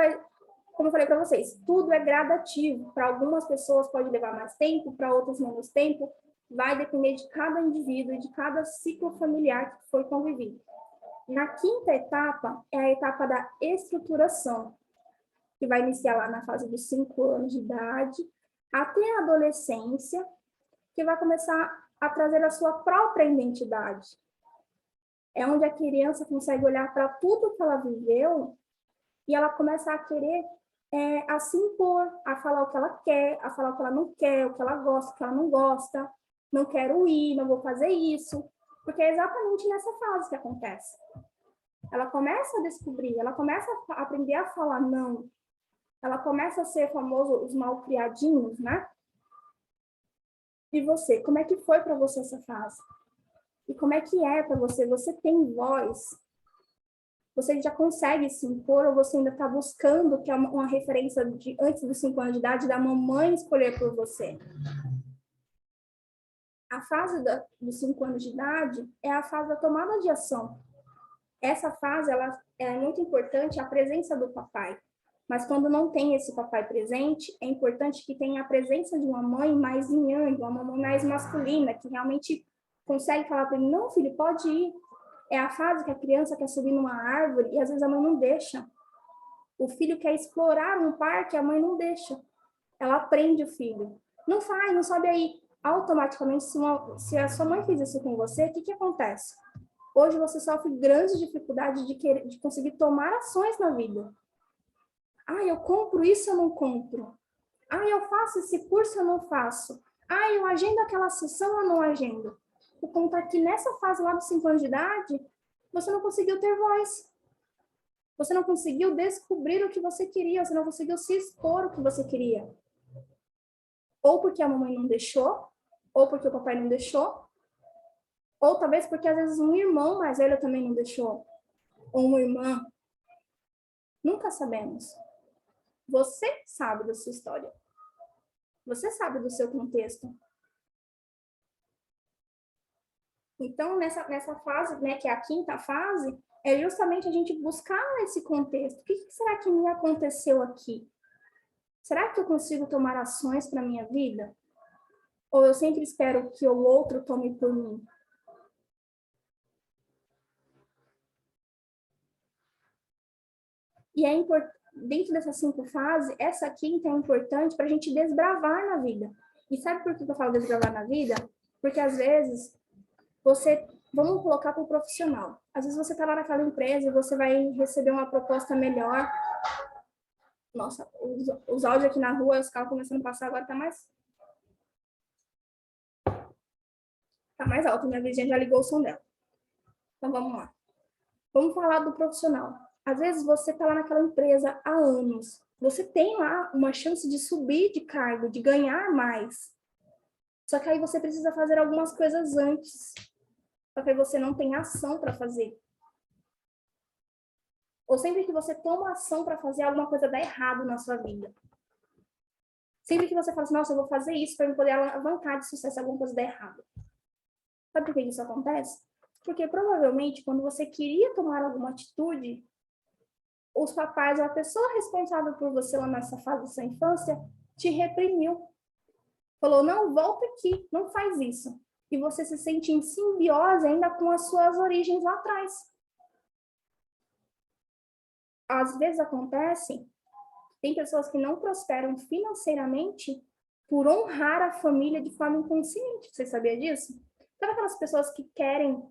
como eu falei para vocês, tudo é gradativo. Para algumas pessoas pode levar mais tempo, para outras menos tempo. Vai depender de cada indivíduo e de cada ciclo familiar que foi convivido. Na quinta etapa, é a etapa da estruturação, que vai iniciar lá na fase dos 5 anos de idade, até a adolescência, que vai começar a trazer a sua própria identidade. É onde a criança consegue olhar para tudo que ela viveu e ela começa a querer a se impor, a falar o que ela quer, a falar o que ela não quer, o que ela gosta, o que ela não gosta, não quero ir, não vou fazer isso, porque é exatamente nessa fase que acontece. Ela começa a descobrir, ela começa a aprender a falar não, ela começa a ser famoso os malcriadinhos, né? E você, como é que foi para você essa fase? E como é que é para você? Você tem voz? Você já consegue se impor ou você ainda está buscando que é uma referência de antes dos 5 anos de idade da mamãe escolher por você? A fase dos 5 anos de idade é a fase da tomada de ação. Essa fase ela é muito importante, a presença do papai. Mas quando não tem esse papai presente, é importante que tenha a presença de uma mãe mais yin yang, uma mãe mais masculina, que realmente consegue falar para ele, não, filho, pode ir. É a fase que a criança quer subir numa árvore e às vezes a mãe não deixa. O filho quer explorar um parque, a mãe não deixa. Ela prende o filho. Não faz, não sobe aí. Automaticamente, se a sua mãe fez isso com você, o que acontece? Hoje você sofre grandes dificuldades de conseguir tomar ações na vida. Eu compro isso, eu não compro. Eu faço esse curso, eu não faço. Eu agendo aquela sessão, eu não agendo. Por conta que nessa fase lá dos 5 anos de idade, Você não conseguiu ter voz. Você não conseguiu descobrir o que você queria, você não conseguiu se expor o que você queria. Ou porque a mamãe não deixou, ou porque o papai não deixou, ou talvez porque às vezes um irmão mais velho também não deixou, ou uma irmã. Nunca sabemos. Você sabe da sua história. Você sabe do seu contexto. Então, nessa fase, né, que é a quinta fase, é justamente a gente buscar esse contexto. O que será que me aconteceu aqui? Será que eu consigo tomar ações para a minha vida? Ou eu sempre espero que o outro tome por mim? E é dentro dessas 5 fases, essa quinta é importante para a gente desbravar na vida. E sabe por que eu falo desbravar na vida? Porque às vezes vamos colocar para o profissional. Às vezes você está lá naquela empresa e você vai receber uma proposta melhor. Nossa, os áudios aqui na rua, os carros começando a passar, agora tá mais alto. Minha vizinha já ligou o som dela. Então vamos lá. Vamos falar do profissional. Às vezes você está lá naquela empresa há anos. Você tem lá uma chance de subir de cargo, de ganhar mais. Só que aí você precisa fazer algumas coisas antes. Só que aí você não tem ação para fazer. Ou sempre que você toma ação para fazer, alguma coisa dá errado na sua vida. Sempre que você fala assim, nossa, eu vou fazer isso para eu poder alavancar de sucesso, alguma coisa dá errado. Sabe por que isso acontece? Porque provavelmente, quando você queria tomar alguma atitude, os papais, a pessoa responsável por você lá nessa fase da sua infância, te reprimiu. Falou, não, volta aqui, não faz isso. E você se sente em simbiose ainda com as suas origens lá atrás. Às vezes acontece, tem pessoas que não prosperam financeiramente por honrar a família de forma inconsciente. Você sabia disso? Sabe aquelas pessoas que querem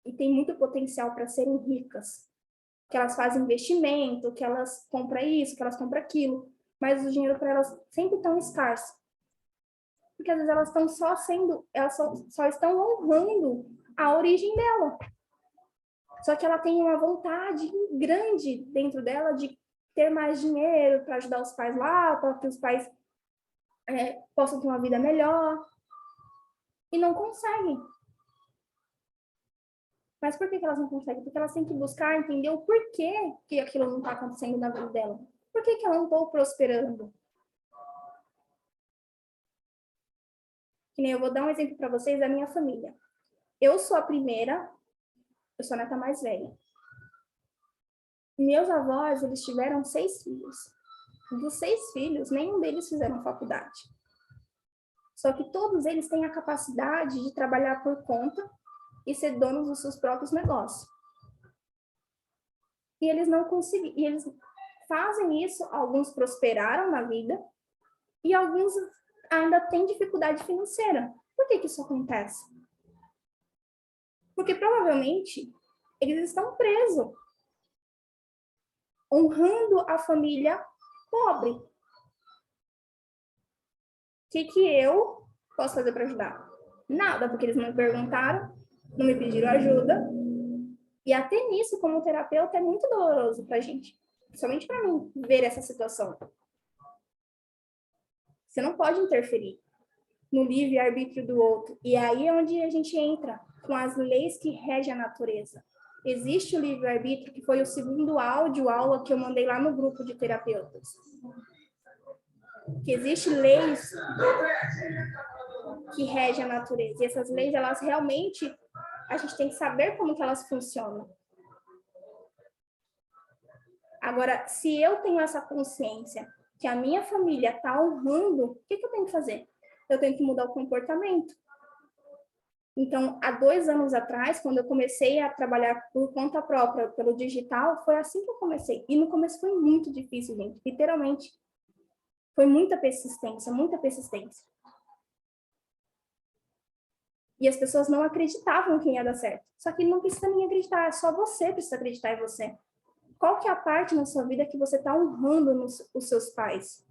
e têm muito potencial para serem ricas? Que elas fazem investimento, que elas compram isso, que elas compram aquilo, mas o dinheiro para elas sempre tão escasso. Porque às vezes elas estão elas só estão honrando a origem dela. Só que ela tem uma vontade grande dentro dela de ter mais dinheiro para ajudar os pais lá, para que os pais possam ter uma vida melhor. E não conseguem. Mas por que elas não conseguem? Porque elas têm que buscar entender o porquê que aquilo não está acontecendo na vida dela. Por que eu não estou prosperando? Que nem eu vou dar um exemplo para vocês da minha família. Eu sou a primeira, eu sou a neta mais velha. Meus avós, eles tiveram 6 filhos. Dos 6 filhos, nenhum deles fizeram faculdade. Só que todos eles têm a capacidade de trabalhar por conta e ser donos dos seus próprios negócios. E eles não conseguiram, e eles fazem isso, alguns prosperaram na vida e alguns ainda têm dificuldade financeira. Por que isso acontece? Porque provavelmente eles estão presos, honrando a família pobre. O que eu posso fazer para ajudar? Nada, porque eles não me perguntaram, não me pediram ajuda. E até nisso, como terapeuta, é muito doloroso para a gente. Principalmente para mim, ver essa situação. Você não pode interferir no livre-arbítrio do outro. E aí é onde a gente entra com as leis que regem a natureza. Existe o livre-arbítrio, que foi o segundo aula que eu mandei lá no grupo de terapeutas. Que existem leis que regem a natureza. E essas leis, elas realmente, a gente tem que saber como que elas funcionam. Agora, se eu tenho essa consciência que a minha família está honrando, o que eu tenho que fazer? Eu tenho que mudar o comportamento. Então, há 2 anos atrás, quando eu comecei a trabalhar por conta própria, pelo digital, foi assim que eu comecei. E no começo foi muito difícil, gente. Literalmente. Foi muita persistência, muita persistência. E as pessoas não acreditavam que ia dar certo. Só que não precisa nem acreditar, só você precisa acreditar em você. Qual que é a parte na sua vida que você está honrando os seus pais?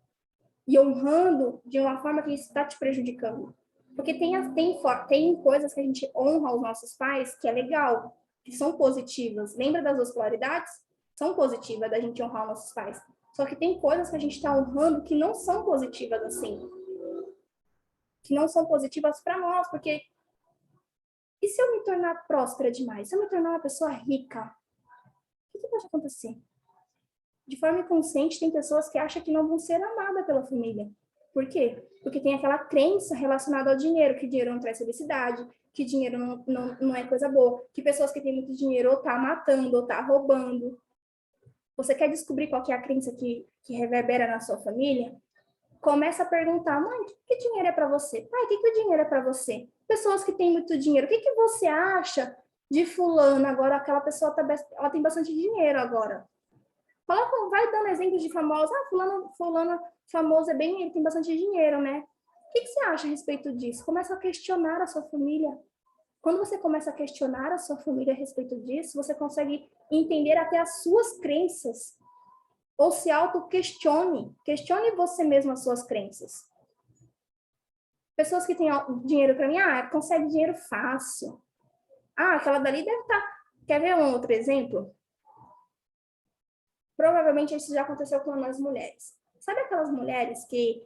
E honrando de uma forma que isso está te prejudicando. Porque tem coisas que a gente honra aos nossos pais que é legal. que são positivas. Lembra das duas polaridades? São positivas da gente honrar nossos pais. Só que tem coisas que a gente está honrando que não são positivas assim. Que não são positivas para nós, porque e se eu me tornar próspera demais? Se eu me tornar uma pessoa rica? O que pode acontecer? De forma inconsciente, tem pessoas que acham que não vão ser amadas pela família. Por quê? Porque tem aquela crença relacionada ao dinheiro, que dinheiro não traz felicidade, que dinheiro não é coisa boa, que pessoas que têm muito dinheiro ou tá matando, ou tá roubando. Você quer descobrir qual que é a crença que reverbera na sua família? Começa a perguntar, mãe, o que dinheiro é para você? Pai, o que o dinheiro é para você? Pessoas que têm muito dinheiro, o que você acha de fulano agora? Aquela pessoa ela tem bastante dinheiro agora. Coloca, vai dando exemplos de famosos. Ah, fulano famoso ele tem bastante dinheiro, né? O que você acha a respeito disso? Começa a questionar a sua família. Quando você começa a questionar a sua família a respeito disso, você consegue entender até as suas crenças. Ou se auto-questione. Questione você mesmo as suas crenças. Pessoas que têm dinheiro para mim, consegue dinheiro fácil. Aquela dali deve estar... Quer ver um outro exemplo? Provavelmente isso já aconteceu com as mulheres. Sabe aquelas mulheres que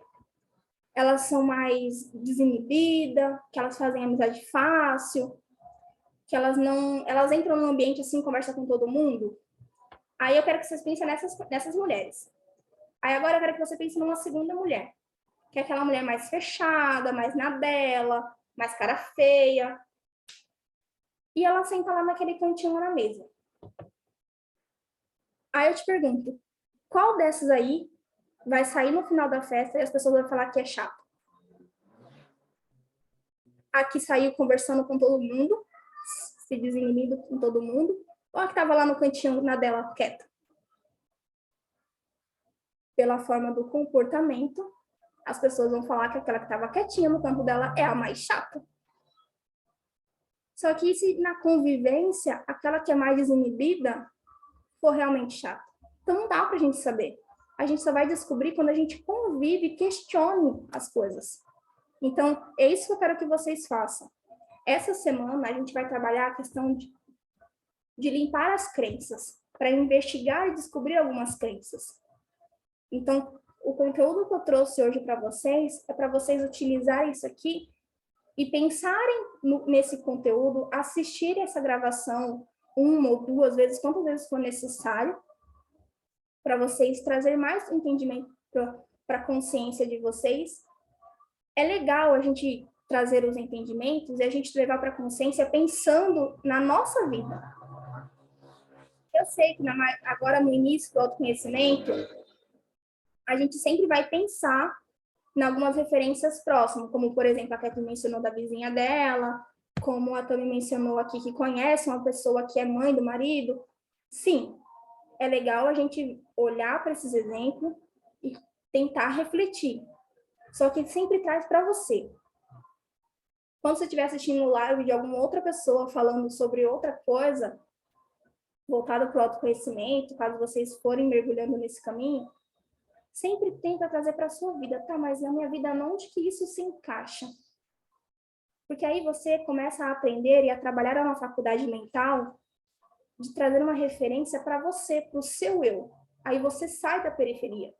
elas são mais desinibidas, que elas fazem amizade fácil, que elas entram no ambiente assim, conversam com todo mundo? Aí eu quero que vocês pensem nessas mulheres. Aí agora eu quero que você pense numa segunda mulher, que é aquela mulher mais fechada, mais na dela, mais cara feia. E ela senta lá naquele cantinho na mesa. Aí eu te pergunto, qual dessas aí vai sair no final da festa e as pessoas vão falar que é chato? A que saiu conversando com todo mundo, se desinibindo com todo mundo, ou a que estava lá no cantinho na dela, quieta? Pela forma do comportamento, as pessoas vão falar que aquela que estava quietinha no canto dela é a mais chata. Só que se na convivência, aquela que é mais desinibida for realmente chata. Então não dá para a gente saber. A gente só vai descobrir quando a gente convive e questione as coisas. Então, é isso que eu quero que vocês façam. Essa semana a gente vai trabalhar a questão de limpar as crenças, para investigar e descobrir algumas crenças. Então, o conteúdo que eu trouxe hoje para vocês é para vocês utilizarem isso aqui e pensarem nesse conteúdo, assistirem essa gravação 1 ou 2 vezes, quantas vezes for necessário, para vocês trazerem mais entendimento para a consciência de vocês. É legal a gente trazer os entendimentos e a gente levar para a consciência pensando na nossa vida. Eu sei que agora no início do autoconhecimento, a gente sempre vai pensar em algumas referências próximas, como, por exemplo, a Kathleen mencionou da vizinha dela, como a Tami mencionou aqui, que conhece uma pessoa que é mãe do marido. Sim, é legal a gente olhar para esses exemplos e tentar refletir. Só que sempre traz para você. Quando você estiver assistindo live de alguma outra pessoa falando sobre outra coisa, voltada para o autoconhecimento, caso vocês forem mergulhando nesse caminho, sempre tenta trazer para a sua vida. Tá, mas na minha vida, onde que isso se encaixa? Porque aí você começa a aprender e a trabalhar na faculdade mental de trazer uma referência para você, para o seu eu. Aí você sai da periferia.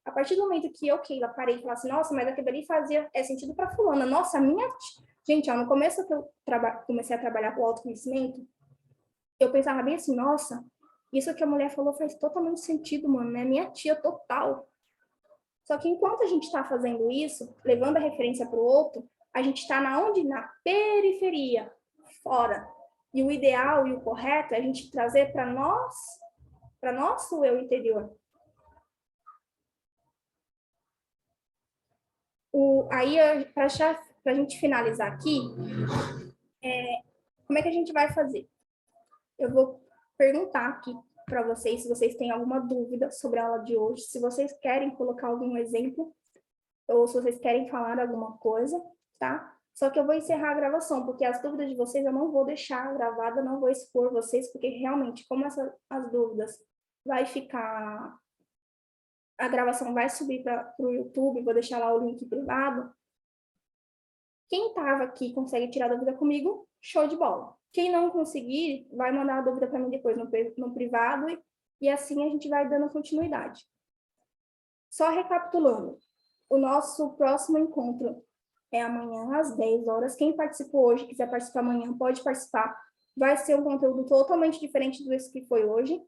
A partir do momento que eu, Keila, parei e falei assim, nossa, mas aquilo ali fazia sentido para fulana. Nossa, a minha... Gente, no começo que eu comecei a trabalhar com o autoconhecimento, eu pensava bem assim, nossa, isso que a mulher falou faz totalmente sentido, mano, né? Minha tia total. Só que enquanto a gente está fazendo isso, levando a referência para o outro, a gente está na onde? Na periferia, fora. E o ideal e o correto é a gente trazer para nosso eu interior. Aí, para a gente finalizar aqui, como é que a gente vai fazer? Eu vou perguntar aqui para vocês se vocês têm alguma dúvida sobre a aula de hoje, se vocês querem colocar algum exemplo, ou se vocês querem falar alguma coisa, tá? Só que eu vou encerrar a gravação, porque as dúvidas de vocês eu não vou deixar gravada, não vou expor vocês, porque realmente, como as dúvidas vai ficar... A gravação vai subir para o YouTube, vou deixar lá o link privado. Quem estava aqui consegue tirar dúvida comigo, show de bola. Quem não conseguir, vai mandar a dúvida para mim depois no privado e assim a gente vai dando continuidade. Só recapitulando, o nosso próximo encontro é amanhã às 10 horas. Quem participou hoje, quiser participar amanhã, pode participar. Vai ser um conteúdo totalmente diferente do que foi hoje.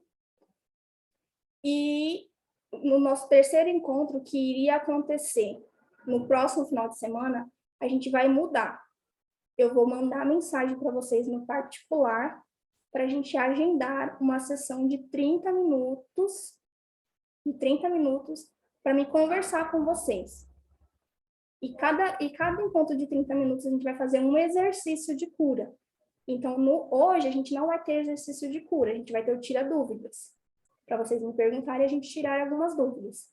E no nosso terceiro encontro, que iria acontecer no próximo final de semana, a gente vai mudar. Eu vou mandar mensagem para vocês no particular para a gente agendar uma sessão de 30 minutos, para me conversar com vocês. E cada encontro de 30 minutos a gente vai fazer um exercício de cura. Então, hoje a gente não vai ter exercício de cura, a gente vai ter o tira dúvidas. Para vocês me perguntarem e a gente tirar algumas dúvidas.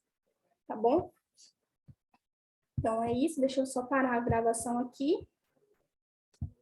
Tá bom? Então é isso, deixa eu só parar a gravação aqui.